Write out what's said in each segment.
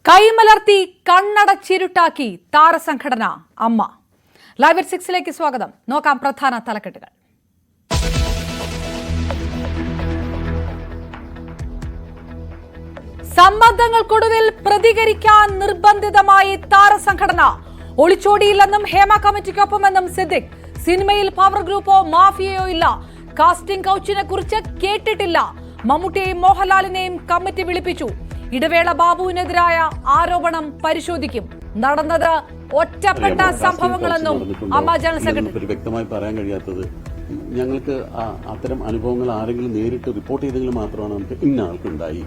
കൈമലർത്തി കണ്ണടച്ചിരുട്ടാക്കി താരസംഘടന അമ്മ. ലൈവ് 6ലേക്ക് സ്വാഗതം. നോക്കാം പ്രധാന തലക്കെട്ടുകൾ. സമ്മർദ്ദങ്ങൾക്കൊടുവിൽ പ്രതികരിക്കാൻ നിർബന്ധിതമായി താരസംഘടന. ഒളിച്ചോടിയില്ലെന്നും ഹേമ കമ്മിറ്റിക്കൊപ്പമെന്നും സിദ്ദിഖ്. സിനിമയിൽ പവർ ഗ്രൂപ്പോ മാഫിയയോ ഇല്ല. കാസ്റ്റിംഗ് കൗച്ചിനെ കുറിച്ച് കേട്ടിട്ടില്ല. മമ്മൂട്ടിയെയും മോഹൻലാലിനെയും കമ്മിറ്റി വിളിപ്പിച്ചു. ഇടവേള ബാബുവിനെതിരായ ആരോപണം പരിശോധിക്കും. നടന്നത് ഒറ്റപ്പെട്ട സംഭവങ്ങളെന്നും അമ്മ ജനറൽ സെക്രട്ടറി. വ്യക്തമായി പറയാൻ കഴിയാത്തത് ഞങ്ങൾക്ക് അത്തരം അനുഭവങ്ങൾ ആരെങ്കിലും നേരിട്ട് റിപ്പോർട്ട് ചെയ്തെങ്കിൽ മാത്രമാണ് നമുക്ക് ഇന്ന ആൾക്കുണ്ടായി,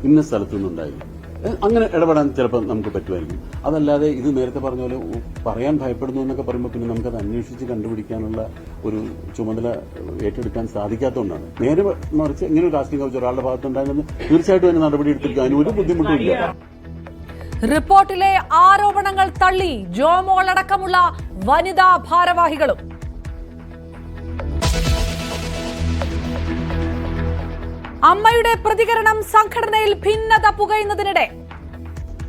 ഇന്ന സ്ഥലത്തുനിന്നുണ്ടായി, അങ്ങനെ ഇടപെടാൻ ചിലപ്പോൾ നമുക്ക് പറ്റുമായിരിക്കും. അതല്ലാതെ ഇത് നേരത്തെ പറഞ്ഞ പോലെ പറയാൻ ഭയപ്പെടുന്നു എന്നൊക്കെ പറയുമ്പോൾ പിന്നെ നമുക്കത് അന്വേഷിച്ച് കണ്ടുപിടിക്കാനുള്ള ഒരു ചുമതല ഏറ്റെടുക്കാൻ സാധിക്കാത്തതുകൊണ്ടാണ്. നേരെ മറിച്ച് ഇങ്ങനെ ഒരു കാസ്റ്റിംഗ് കൗച്ച് ഒരാളുടെ ഭാഗത്തുണ്ടാകുന്നത് തീർച്ചയായിട്ടും അതിന് നടപടി എടുത്തിരിക്കാൻ ഒരു ബുദ്ധിമുട്ടുമില്ല. റിപ്പോർട്ടിലെ ആരോപണങ്ങൾ തള്ളി ജോമോളടക്കമുള്ള വനിതാ ഭാരവാഹികളും. അമ്മയുടെ പ്രതികരണം സംഘടനയിൽ ഭിന്നത പുകയുന്നതിനിടെ.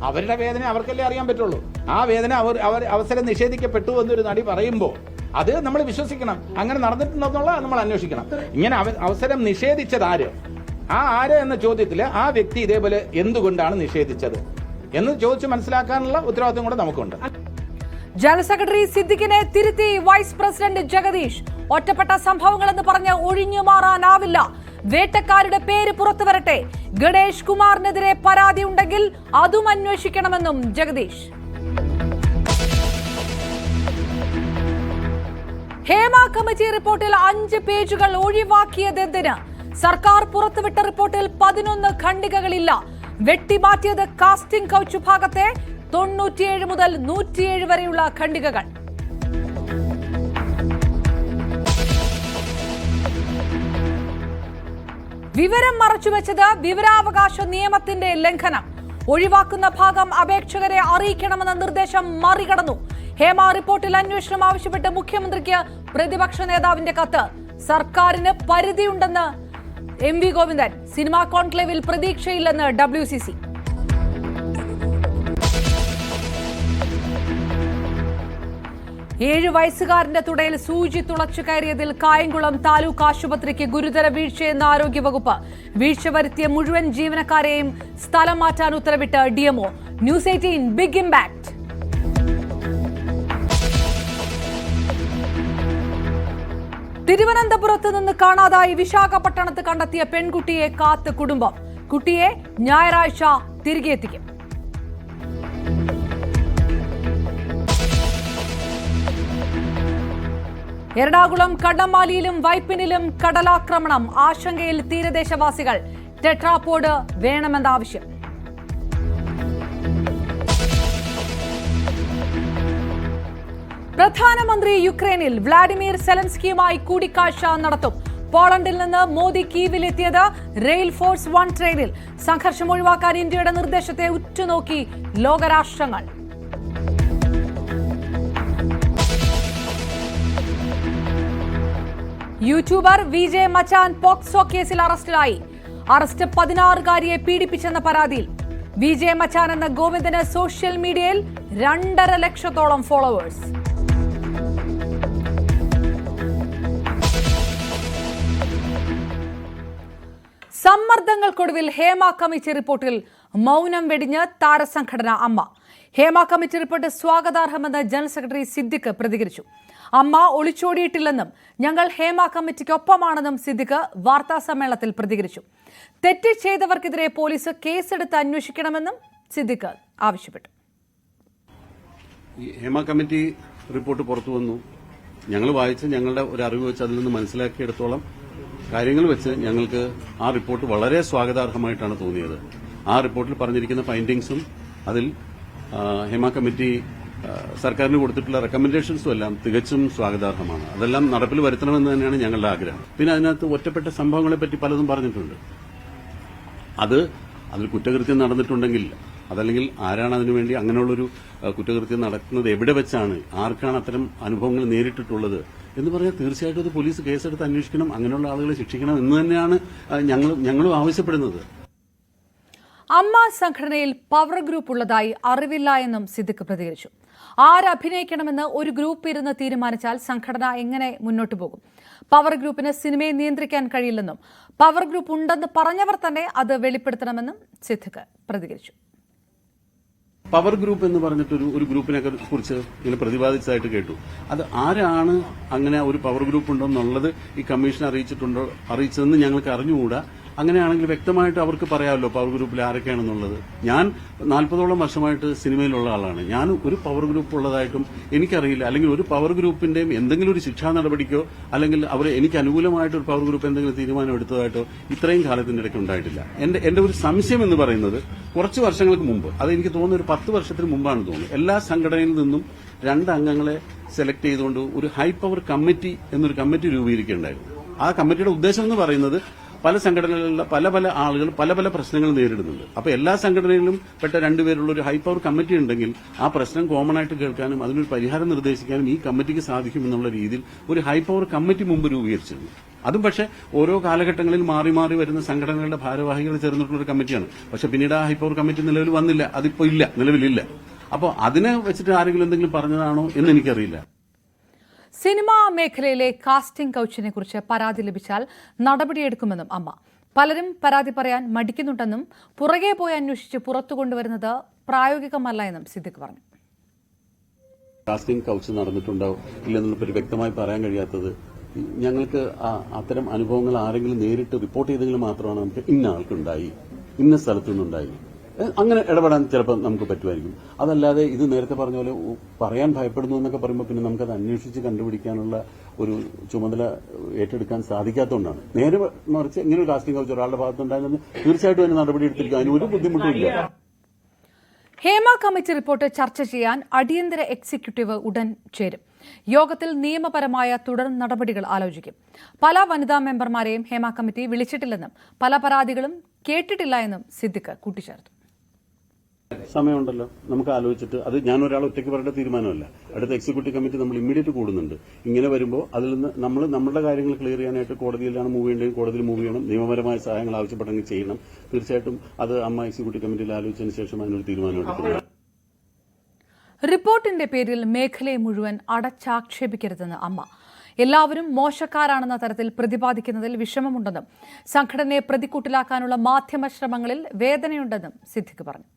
അവരുടെ വേദന അവർക്കല്ലേ അറിയാൻ പറ്റുള്ളൂ. ആ വേദന അവർ അവസരം നിഷേധിക്കപ്പെട്ടു എന്നൊരു നടി പറയുമ്പോൾ അത് നമ്മൾ വിശ്വസിക്കണം. അങ്ങനെ നടന്നിട്ടുണ്ടെന്നുള്ള നമ്മൾ അന്വേഷിക്കണം. ഇങ്ങനെ അവസരം നിഷേധിച്ചത് ആര്, ആര് എന്ന ചോദ്യത്തിൽ ആ വ്യക്തി ഇതേപോലെ എന്തുകൊണ്ടാണ് നിഷേധിച്ചത് എന്ന് ചോദിച്ച് മനസ്സിലാക്കാനുള്ള ഉത്തരവാദിത്വം കൂടെ നമുക്കുണ്ട്. ജനറൽ സെക്രട്ടറി സിദ്ദിഖിനെ തിരുത്തി വൈസ് പ്രസിഡന്റ് ജഗദീഷ്. ഒറ്റപ്പെട്ട സംഭവങ്ങളെന്ന് പറഞ്ഞ് ഒഴിഞ്ഞു മാറാനാവില്ല. വേട്ടക്കാരുടെ പേര് പുറത്തു വരട്ടെ. ഗണേഷ് കുമാറിനെതിരെ പരാതി ഉണ്ടെങ്കിൽ അതും അന്വേഷിക്കണമെന്നും ജഗദീഷ്. ഹേമ കമ്മിറ്റി റിപ്പോർട്ടിൽ 5 പേജുകൾ ഒഴിവാക്കിയതെന്തിന്? സർക്കാർ പുറത്തുവിട്ട റിപ്പോർട്ടിൽ 11 ഖണ്ഡികകളില്ല. വെട്ടിമാറ്റിയത് കാസ്റ്റിംഗ് കൗച്ച് ഭാഗത്തെ 97 മുതൽ 107 വരെയുള്ള ഖണ്ഡികകൾ. വിവരം മറച്ചുവെച്ചത് വിവരാവകാശ നിയമത്തിന്റെ ലംഘനം. ഒഴിവാക്കുന്ന ഭാഗം അപേക്ഷകരെ അറിയിക്കണമെന്ന നിർദ്ദേശം മറികടന്നു. ഹേമ റിപ്പോർട്ടിൽ അന്വേഷണം ആവശ്യപ്പെട്ട് മുഖ്യമന്ത്രിക്ക് പ്രതിപക്ഷ നേതാവിന്റെ കത്ത്. സർക്കാരിന് പരിധിയുണ്ടെന്ന് MV ഗോവിന്ദൻ. സിനിമാ കോൺക്ലേവിൽ പ്രതീക്ഷയില്ലെന്ന് WCC. ഏഴ് വയസ്സുകാരന്റെ തുടയിൽ സൂചി തുളച്ചു കയറിയതിൽ കായംകുളം താലൂക്ക് ആശുപത്രിക്ക് ഗുരുതര വീഴ്ചയെന്ന് ആരോഗ്യവകുപ്പ്. വീഴ്ച വരുത്തിയ മുഴുവൻ ജീവനക്കാരെയും സ്ഥലം മാറ്റാൻ ഉത്തരവിട്ട് DMO. News 18 big impact. തിരുവനന്തപുരത്ത് നിന്ന് കാണാതായി വിശാഖപട്ടണത്ത് കണ്ടെത്തിയ പെൺകുട്ടിയെ കാത്ത് കുടുംബം. കുട്ടിയെ ഞായറാഴ്ച തിരികെ എത്തിക്കും. എറണാകുളം കണ്ണമാലിയിലും വൈപ്പിനിലും കടലാക്രമണം. ആശങ്കയിൽ തീരദേശവാസികൾ. ടെട്രാപോഡ് വേണമെന്ന ആവശ്യം. പ്രധാനമന്ത്രി യുക്രൈനിൽ. വ്ളാഡിമിർ സെലൻസ്കിയുമായി കൂടിക്കാഴ്ച നടത്തും. പോളണ്ടിൽ നിന്ന് മോദി കീവിലെത്തിയത് റെയിൽ ഫോഴ്സ് 1 ട്രെയിനിൽ. സംഘർഷം ഒഴിവാക്കാൻ ഇന്ത്യയുടെ നിർദ്ദേശത്തെ ഉറ്റുനോക്കി ലോകരാഷ്ട്രങ്ങൾ. യൂട്യൂബർ VJ മച്ചാൻ പോക്സോ കേസിൽ അറസ്റ്റിലായി. അറസ്റ്റ് 16-കാരിയെ പീഡിപ്പിച്ചെന്ന പരാതിയിൽ. VJ മച്ചാൻ എന്ന ഗോവിന്ദന് സോഷ്യൽ മീഡിയയിൽ 2.5 ലക്ഷത്തോളം ഫോളോവേഴ്സ്. സമ്മർദ്ദങ്ങൾക്കൊടുവിൽ ഹേമ കമ്മിറ്റി റിപ്പോർട്ടിൽ മൗനം വെടിഞ്ഞ് താരസംഘടന അമ്മ. ഹേമ കമ്മിറ്റി റിപ്പോർട്ട് സ്വാഗതാർഹമെന്ന് ജനറൽ സെക്രട്ടറി സിദ്ദിഖ് പ്രതികരിച്ചു. അമ്മ ഒളിച്ചോടിയിട്ടില്ലെന്നും ഞങ്ങൾ ഹേമ കമ്മിറ്റിക്കൊപ്പമാണെന്നും സിദ്ദിഖ് വാർത്താ സമ്മേളനത്തിൽ പ്രതികരിച്ചു. തെറ്റ് ചെയ്തവർക്കെതിരെ പോലീസ് കേസെടുത്ത് അന്വേഷിക്കണമെന്നും സിദ്ദിഖ് ആവശ്യപ്പെട്ടു. ഹേമ കമ്മിറ്റി റിപ്പോർട്ട് പുറത്തു വന്നു. ഞങ്ങൾ വായിച്ച് ഞങ്ങളുടെ ഒരു അറിവ് വെച്ച് അതിൽ നിന്ന് മനസ്സിലാക്കിയെടുത്തോളം കാര്യങ്ങൾ വെച്ച് ഞങ്ങൾക്ക് ആ റിപ്പോർട്ട് വളരെ സ്വാഗതാർഹമായിട്ടാണ് തോന്നിയത്. ആ റിപ്പോർട്ടിൽ പറഞ്ഞിരിക്കുന്ന ഫൈൻഡിങ്സും അതിൽ ഹേമ കമ്മിറ്റി സർക്കാരിന് കൊടുത്തിട്ടുള്ള റെക്കമെൻഡേഷൻസും എല്ലാം തികച്ചും സ്വാഗതാർഹമാണ്. അതെല്ലാം നടപ്പിൽ വരുത്തണമെന്ന് തന്നെയാണ് ഞങ്ങളുടെ ആഗ്രഹം. പിന്നെ അതിനകത്ത് ഒറ്റപ്പെട്ട സംഭവങ്ങളെപ്പറ്റി പലതും പറഞ്ഞിട്ടുണ്ട്. അതിൽ കുറ്റകൃത്യം നടന്നിട്ടുണ്ടെങ്കിൽ അതല്ലെങ്കിൽ ആരാണ് അതിനുവേണ്ടി അങ്ങനെയുള്ളൊരു കുറ്റകൃത്യം നടക്കുന്നത്, എവിടെ വെച്ചാണ്, ആർക്കാണ് അത്തരം അനുഭവങ്ങൾ നേരിട്ടിട്ടുള്ളത് എന്ന് പറഞ്ഞാൽ തീർച്ചയായിട്ടും അത് പോലീസ് കേസെടുത്ത് അന്വേഷിക്കണം, അങ്ങനെയുള്ള ആളുകളെ ശിക്ഷിക്കണം എന്ന് തന്നെയാണ് ഞങ്ങളും ആവശ്യപ്പെടുന്നത്. അമ്മ സംഘടനയിൽ പവർ ഗ്രൂപ്പ് ഉള്ളതായി അറിവില്ല എന്നും സിദ്ദിഖ് പ്രതികരിച്ചു. ആരഭിനയിക്കണമെന്ന് ഒരു ഗ്രൂപ്പ് ഇരുന്ന് തീരുമാനിച്ചാൽ സംഘടന എങ്ങനെ മുന്നോട്ട് പോകും? പവർ ഗ്രൂപ്പിന് സിനിമയെ നിയന്ത്രിക്കാൻ കഴിയില്ലെന്നും പവർ ഗ്രൂപ്പ് ഉണ്ടെന്ന് പറഞ്ഞവർ തന്നെ അത് വെളിപ്പെടുത്തണമെന്നും സിദ്ദിഖ് പ്രതികരിച്ചു. പവർ ഗ്രൂപ്പ് എന്ന് പറഞ്ഞിട്ട് ഒരു ഗ്രൂപ്പിനെ കുറിച്ച് ഇങ്ങനെ പ്രതിപാദിച്ചതായിട്ട് കേട്ടു. അത് ആരാണ് അങ്ങനെ ഒരു പവർ ഗ്രൂപ്പ് ഉണ്ടോ എന്നുള്ളത് ഈ കമ്മീഷൻ അറിയിച്ചതെന്ന് ഞങ്ങൾക്ക് അറിഞ്ഞുകൂടാ. അങ്ങനെയാണെങ്കിൽ വ്യക്തമായിട്ട് അവർക്ക് പറയാമല്ലോ പവർ ഗ്രൂപ്പിൽ ആരൊക്കെയാണെന്നുള്ളത്. ഞാൻ 40ഓളം വർഷമായിട്ട് സിനിമയിലുള്ള ആളാണ്. ഞാൻ ഒരു പവർ ഗ്രൂപ്പ് ഉള്ളതായിട്ടും എനിക്കറിയില്ല. അല്ലെങ്കിൽ ഒരു പവർ ഗ്രൂപ്പിന്റെയും എന്തെങ്കിലും ഒരു ശിക്ഷാ നടപടിക്കോ അല്ലെങ്കിൽ അവർ എനിക്ക് അനുകൂലമായിട്ട് ഒരു പവർ ഗ്രൂപ്പ് എന്തെങ്കിലും തീരുമാനം എടുത്തതായിട്ടോ ഇത്രയും കാലത്തിന്റെ ഇടയ്ക്ക് ഉണ്ടായിട്ടില്ല. എന്റെ ഒരു സംശയം എന്ന് പറയുന്നത് കുറച്ച് വർഷങ്ങൾക്ക് മുമ്പ്, അത് എനിക്ക് തോന്നുന്നു ഒരു 10 വർഷത്തിന് മുമ്പാണ് തോന്നുന്നു, എല്ലാ സംഘടനയിൽ നിന്നും 2 അംഗങ്ങളെ സെലക്ട് ചെയ്തുകൊണ്ട് ഒരു ഹൈ പവർ കമ്മിറ്റി എന്നൊരു കമ്മിറ്റി രൂപീകരിക്കുകയുണ്ടായിരുന്നു. ആ കമ്മിറ്റിയുടെ ഉദ്ദേശം എന്ന് പറയുന്നത് പല സംഘടനകളിലുള്ള പല ആളുകൾ പല പ്രശ്നങ്ങൾ നേരിടുന്നുണ്ട്. അപ്പൊ എല്ലാ സംഘടനകളിലും പെട്ട 2 പേരുള്ള ഒരു ഹൈ പവർ കമ്മിറ്റി ഉണ്ടെങ്കിൽ ആ പ്രശ്നം കോമൺ ആയിട്ട് കേൾക്കാനും അതിനൊരു പരിഹാരം നിർദ്ദേശിക്കാനും ഈ കമ്മിറ്റിക്ക് സാധിക്കും എന്നുള്ള രീതിയിൽ ഒരു ഹൈ പവർ കമ്മിറ്റി മുമ്പ് രൂപീകരിച്ചിരുന്നു. അതും പക്ഷേ ഓരോ കാലഘട്ടങ്ങളിൽ മാറി മാറി വരുന്ന സംഘടനകളുടെ ഭാരവാഹികൾ ചേർന്നിട്ടുള്ള ഒരു കമ്മിറ്റിയാണ്. പക്ഷെ പിന്നീട് ആ ഹൈ പവർ കമ്മിറ്റി നിലവിൽ വന്നില്ല. അതിപ്പോ ഇല്ല, നിലവിലില്ല. അപ്പോൾ അതിനെ വെച്ചിട്ട് ആരെങ്കിലും എന്തെങ്കിലും പറഞ്ഞതാണോ എന്ന് എനിക്കറിയില്ല. സിനിമാ മേഖലയിലെ കാസ്റ്റിംഗ് കൗച്ചിനെ കുറിച്ച് പരാതി ലഭിച്ചാൽ നടപടിയെടുക്കുമെന്നും അമ്മ. പലരും പരാതി പറയാൻ മടിക്കുന്നുണ്ടെന്നും പുറകെ പോയി അന്വേഷിച്ച് പുറത്തു കൊണ്ടുവരുന്നത് പ്രായോഗികമല്ല എന്നും സിദ്ദിഖ് പറഞ്ഞു. കാസ്റ്റിംഗ് കൗച്ച് നടന്നിട്ടുണ്ടോ ഇല്ലെന്നുള്ള വ്യക്തമായി പറയാൻ കഴിയാത്തത് ഞങ്ങൾക്ക് അത്തരം അനുഭവങ്ങൾ ആരെങ്കിലും നേരിട്ട് റിപ്പോർട്ട് ചെയ്തെങ്കിൽ മാത്രമാണ് നമുക്ക് ഇന്ന ആൾക്കുണ്ടായി, ഇന്ന സ്ഥലത്തു നിന്നുണ്ടായി, അങ്ങനെ ഇടപെടാൻ ചിലപ്പോൾ നമുക്ക് പറ്റുമായിരിക്കും. അതല്ലാതെ ഇത് നേരത്തെ പറഞ്ഞ പോലെ പറയാൻ ഭയപ്പെടുന്നു എന്നൊക്കെ പറയുമ്പോൾ പിന്നെ നമുക്കത് അന്വേഷിച്ച് കണ്ടുപിടിക്കാനുള്ള ഒരു ചുമതല ഏറ്റെടുക്കാൻ സാധിക്കാത്തതുകൊണ്ടാണ്. നേരെ മറിച്ച് ഇങ്ങനെ ഒരു കാസ്റ്റിംഗ് കൗച്ച് ഒരാളുടെ ഭാഗത്തുണ്ടായിരുന്നത് തീർച്ചയായിട്ടും അതിന് നടപടി എടുത്തിരിക്കും. അതിന് ഒരു ബുദ്ധിമുട്ടുമില്ല. ഹേമ കമ്മിറ്റി റിപ്പോർട്ട് ചർച്ച ചെയ്യാൻ അടിയന്തര എക്സിക്യൂട്ടീവ് ഉടൻ ചേരും. യോഗത്തിൽ നിയമപരമായ തുടർ നടപടികൾ ആലോചിക്കും. പല വനിതാ മെമ്പർമാരെയും ഹേമ കമ്മിറ്റി വിളിച്ചിട്ടില്ലെന്നും പല പരാതികളും കേട്ടിട്ടില്ല എന്നും സിദ്ദിഖ് കൂട്ടിച്ചേർത്തു. സമയമുണ്ടല്ലോ, നമുക്ക് ആലോചിച്ചിട്ട്, അത് ഞാൻ ഒരാൾ ഒറ്റയ്ക്ക് പറയേണ്ട തീരുമാനമല്ല. അടുത്ത എക്സിക്യൂട്ടീവ് കമ്മിറ്റി നമ്മൾ ഇമ്മീഡിയറ്റ് കൂടുന്നുണ്ട്. ഇങ്ങനെ വരുമ്പോൾ അതിൽ നിന്ന് നമ്മൾ നമ്മുടെ കാര്യങ്ങൾ ക്ലിയർ ചെയ്യാനായിട്ട് കോടതിയിലാണ് മൂവ് ചെയ്യേണ്ടത്, കോടതിയിൽ മൂവ് ചെയ്യണം. നിയമപരമായ സഹായങ്ങൾ ആവശ്യപ്പെട്ടെങ്കിൽ ചെയ്യണം. തീർച്ചയായിട്ടും അത് അമ്മ എക്സിക്യൂട്ടീവ് കമ്മിറ്റിയിൽ ആലോചിച്ചതിന് ശേഷം അതിനൊരു തീരുമാനം എടുക്കുന്നത്. റിപ്പോർട്ടിന്റെ പേരിൽ മേഖലയെ മുഴുവൻ അടച്ചാക്ഷേപിക്കരുതെന്ന് അമ്മ. എല്ലാവരും മോശക്കാരാണെന്ന തരത്തിൽ പ്രതിപാദിക്കുന്നതിൽ വിഷമമുണ്ടെന്നും സംഘടനയെ പ്രതിക്കൂട്ടിലാക്കാനുള്ള മാധ്യമ ശ്രമങ്ങളിൽ വേദനയുണ്ടെന്നും സിദ്ദിഖ് പറഞ്ഞു.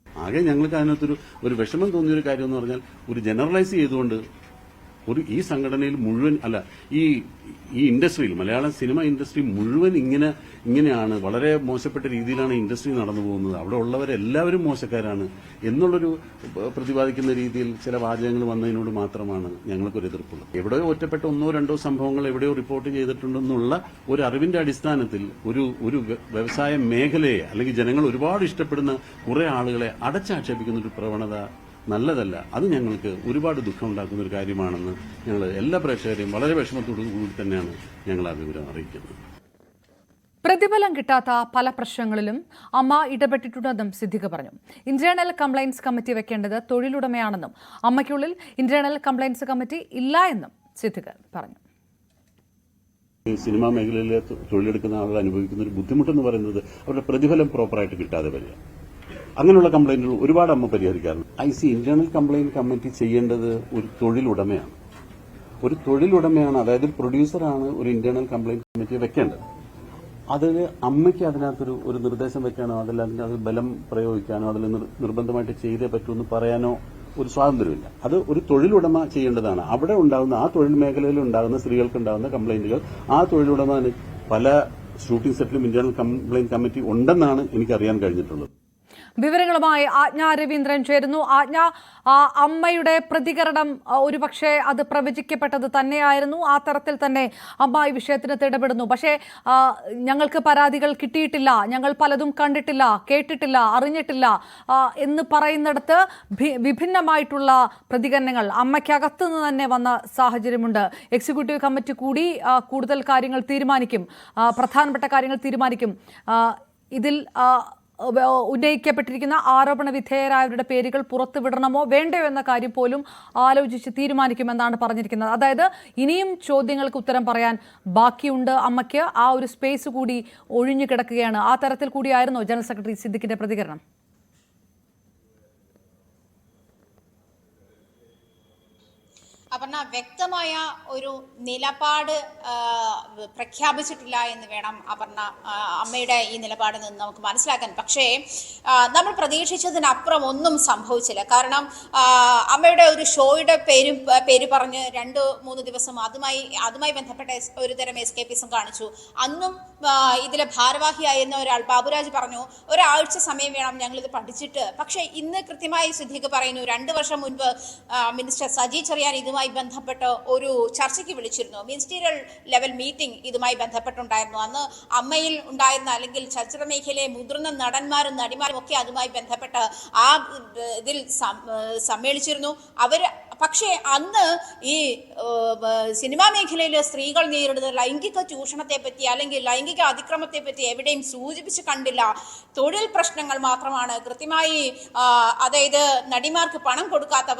ആകെ ഞങ്ങൾക്ക് അതിനകത്തൊരു വിഷമം തോന്നിയൊരു കാര്യം എന്ന് പറഞ്ഞാൽ, ഒരു ജനറലൈസ് ചെയ്തുകൊണ്ട് ഈ സംഘടനയിൽ മുഴുവൻ ഈ ഇൻഡസ്ട്രിയിൽ, മലയാളം സിനിമ ഇൻഡസ്ട്രി മുഴുവൻ ഇങ്ങനെയാണ്, വളരെ മോശപ്പെട്ട രീതിയിലാണ് ഇൻഡസ്ട്രി നടന്നു പോകുന്നത്, അവിടെ ഉള്ളവരെല്ലാവരും മോശക്കാരാണ് എന്നുള്ളൊരു പ്രതിപാദിക്കുന്ന രീതിയിൽ ചില വാചകങ്ങൾ വന്നതിനോട് മാത്രമാണ് ഞങ്ങൾക്കൊരു എതിർപ്പുള്ളത്. എവിടെയോ ഒറ്റപ്പെട്ട 1-2 സംഭവങ്ങൾ എവിടെയോ റിപ്പോർട്ട് ചെയ്തിട്ടുണ്ടെന്നുള്ള ഒരു അറിവിന്റെ അടിസ്ഥാനത്തിൽ ഒരു വ്യവസായ മേഖലയെ അല്ലെങ്കിൽ ജനങ്ങൾ ഒരുപാട് ഇഷ്ടപ്പെടുന്ന കുറെ ആളുകളെ അടച്ചാക്ഷേപിക്കുന്ന ഒരു പ്രവണത നല്ലതല്ല. അത് ഞങ്ങൾക്ക് ഒരുപാട് ദുഃഖമുണ്ടാക്കുന്ന ഒരു കാര്യമാണെന്ന് ഞങ്ങൾ എല്ലാ പ്രേക്ഷകരെയും വളരെ വിഷമത്തോടു കൂടി തന്നെയാണ് ഞങ്ങൾ ആ വിവരം അറിയിക്കുന്നത്. പ്രതിഫലം കിട്ടാത്ത പല പ്രശ്നങ്ങളിലും അമ്മ ഇടപെട്ടിട്ടുണ്ടെന്നും സിദ്ദിഖ് പറഞ്ഞു. ഇന്റേണൽ കംപ്ലയിൻസ് കമ്മിറ്റി വെക്കേണ്ടത് തൊഴിലുടമയാണെന്നും അമ്മയ്ക്കുള്ളിൽ ഇന്റേണൽ കംപ്ലയിൻസ് കമ്മിറ്റി ഇല്ല എന്നും സിദ്ദിഖ് പറഞ്ഞു. സിനിമാ മേഖലയിലെ തൊഴിലെടുക്കുന്ന ആളുകൾ അനുഭവിക്കുന്ന ഒരു ബുദ്ധിമുട്ടെന്ന് പറയുന്നത് അവരുടെ പ്രതിഫലം പ്രോപ്പറായിട്ട് കിട്ടാതെ വരിക. അങ്ങനെയുള്ള കംപ്ലയിന്റുകൾ ഒരുപാട് അമ്മ പരിഹരിക്കാറുണ്ട്. ഇന്റേണൽ കംപ്ലയിന്റ് കമ്മിറ്റി ചെയ്യേണ്ടത് ഒരു തൊഴിലുടമയാണ്. ഒരു തൊഴിലുടമയാണ്, അതായത് പ്രൊഡ്യൂസറാണ് ഒരു ഇന്റേണൽ കംപ്ലയിന്റ് കമ്മിറ്റി വെക്കേണ്ടത്. അതിന് അമ്മയ്ക്ക് അതിനകത്തൊരു നിർദ്ദേശം വെക്കാനോ അതിൽ ബലം പ്രയോഗിക്കാനോ അതിൽ നിർബന്ധമായിട്ട് ചെയ്തേ പറ്റൂ എന്ന് പറയാനോ ഒരു സ്വാതന്ത്ര്യമില്ല. അത് ഒരു തൊഴിലുടമ ചെയ്യേണ്ടതാണ്. അവിടെ ഉണ്ടാകുന്ന ആ തൊഴിൽ മേഖലയിൽ ഉണ്ടാകുന്ന സ്ത്രീകൾക്ക് ഉണ്ടാകുന്ന കംപ്ലയിന്റുകൾ ആ തൊഴിലുടമ പല ഷൂട്ടിംഗ് സെറ്റിലും ഇന്റേണൽ കംപ്ലയിന്റ് കമ്മിറ്റി ഉണ്ടെന്നാണ് എനിക്കറിയാൻ കഴിഞ്ഞിട്ടുള്ളത്. വിവരങ്ങളുമായി ആജ്ഞ രവീന്ദ്രൻ ചേരുന്നു. ആജ്ഞ, അമ്മയുടെ പ്രതികരണം ഒരുപക്ഷെ അത് പ്രവചിക്കപ്പെട്ടത് തന്നെയായിരുന്നു. ആ തരത്തിൽ തന്നെ അമ്മ ഈ വിഷയത്തിന് ഇടപെടുന്നു. പക്ഷേ ഞങ്ങൾക്ക് പരാതികൾ കിട്ടിയിട്ടില്ല, ഞങ്ങൾ പലതും കണ്ടിട്ടില്ല, കേട്ടിട്ടില്ല, അറിഞ്ഞിട്ടില്ല എന്ന് പറയുന്നിടത്ത് വിഭിന്നമായിട്ടുള്ള പ്രതികരണങ്ങൾ അമ്മയ്ക്കകത്തു നിന്ന് തന്നെ വന്ന സാഹചര്യമുണ്ട്. എക്സിക്യൂട്ടീവ് കമ്മിറ്റി കൂടി കൂടുതൽ കാര്യങ്ങൾ തീരുമാനിക്കും, പ്രധാനപ്പെട്ട കാര്യങ്ങൾ തീരുമാനിക്കും. ഇതിൽ ഉന്നയിക്കപ്പെട്ടിരിക്കുന്ന ആരോപണ വിധേയരായവരുടെ പേരുകൾ പുറത്തുവിടണമോ വേണ്ടയോ എന്ന കാര്യം പോലും ആലോചിച്ച് തീരുമാനിക്കുമെന്നാണ് പറഞ്ഞിരിക്കുന്നത്. അതായത് ഇനിയും ചോദ്യങ്ങൾക്ക് ഉത്തരം പറയാൻ ബാക്കിയുണ്ട് അമ്മയ്ക്ക്. ആ ഒരു സ്പേസ് കൂടി ഒഴിഞ്ഞു കിടക്കുകയാണ്. ആ തരത്തിൽ കൂടിയായിരുന്നോ ജനറൽ സെക്രട്ടറി സിദ്ദിഖിന്റെ പ്രതികരണം? അപർണ, വ്യക്തമായ ഒരു നിലപാട് പ്രഖ്യാപിച്ചിട്ടില്ല എന്ന് വേണം അപർണ അമ്മയുടെ ഈ നിലപാടിൽ നിന്ന് നമുക്ക് മനസ്സിലാക്കാൻ. പക്ഷേ നമ്മൾ പ്രതീക്ഷിച്ചതിനപ്പുറം ഒന്നും സംഭവിച്ചില്ല. കാരണം അമ്മയുടെ ഒരു ഷോയുടെ പേര് പറഞ്ഞ് 2-3 ദിവസം അതുമായി ബന്ധപ്പെട്ട ഒരുതരം എസ്കേപ്പിസം കാണിച്ചു. അന്നും ഇതിലെ ഭാരവാഹിയായിരുന്ന ഒരാൾ ബാബുരാജ് പറഞ്ഞു ഒരാഴ്ച സമയം വേണം ഞങ്ങളിത് പഠിച്ചിട്ട്. പക്ഷേ ഇന്ന് കൃത്യമായി സിദ്ദിഖ് പറയുന്നു 2 വർഷം മുൻപ് മിനിസ്റ്റർ സജി ചെറിയാൻ ഇതുമായി ബന്ധപ്പെട്ട് ഒരു ചർച്ചയ്ക്ക് വിളിച്ചിരുന്നു. മിനിസ്റ്റീരിയൽ ലെവൽ മീറ്റിംഗ് ഇതുമായി ബന്ധപ്പെട്ടുണ്ടായിരുന്നു. അന്ന് അമ്മയിൽ ഉണ്ടായിരുന്ന അല്ലെങ്കിൽ ചലച്ചിത്ര മേഖലയിലെ മുതിർന്ന നടന്മാരും നടിമാരും ഒക്കെ അതുമായി ബന്ധപ്പെട്ട് ആ ഇതിൽ സമ്മേളിച്ചിരുന്നു. പക്ഷേ അന്ന് ഈ സിനിമാ മേഖലയിൽ സ്ത്രീകൾ നേരിടുന്ന ലൈംഗിക ചൂഷണത്തെ പറ്റി അല്ലെങ്കിൽ ലൈംഗിക അതിക്രമത്തെ പറ്റി എവിടെയും സൂചിപ്പിച്ച് കണ്ടില്ല. തൊഴിൽ പ്രശ്നങ്ങൾ മാത്രമാണ് കൃത്യമായി, അതായത് നടിമാർക്ക് പണം കൊടുക്കാത്ത,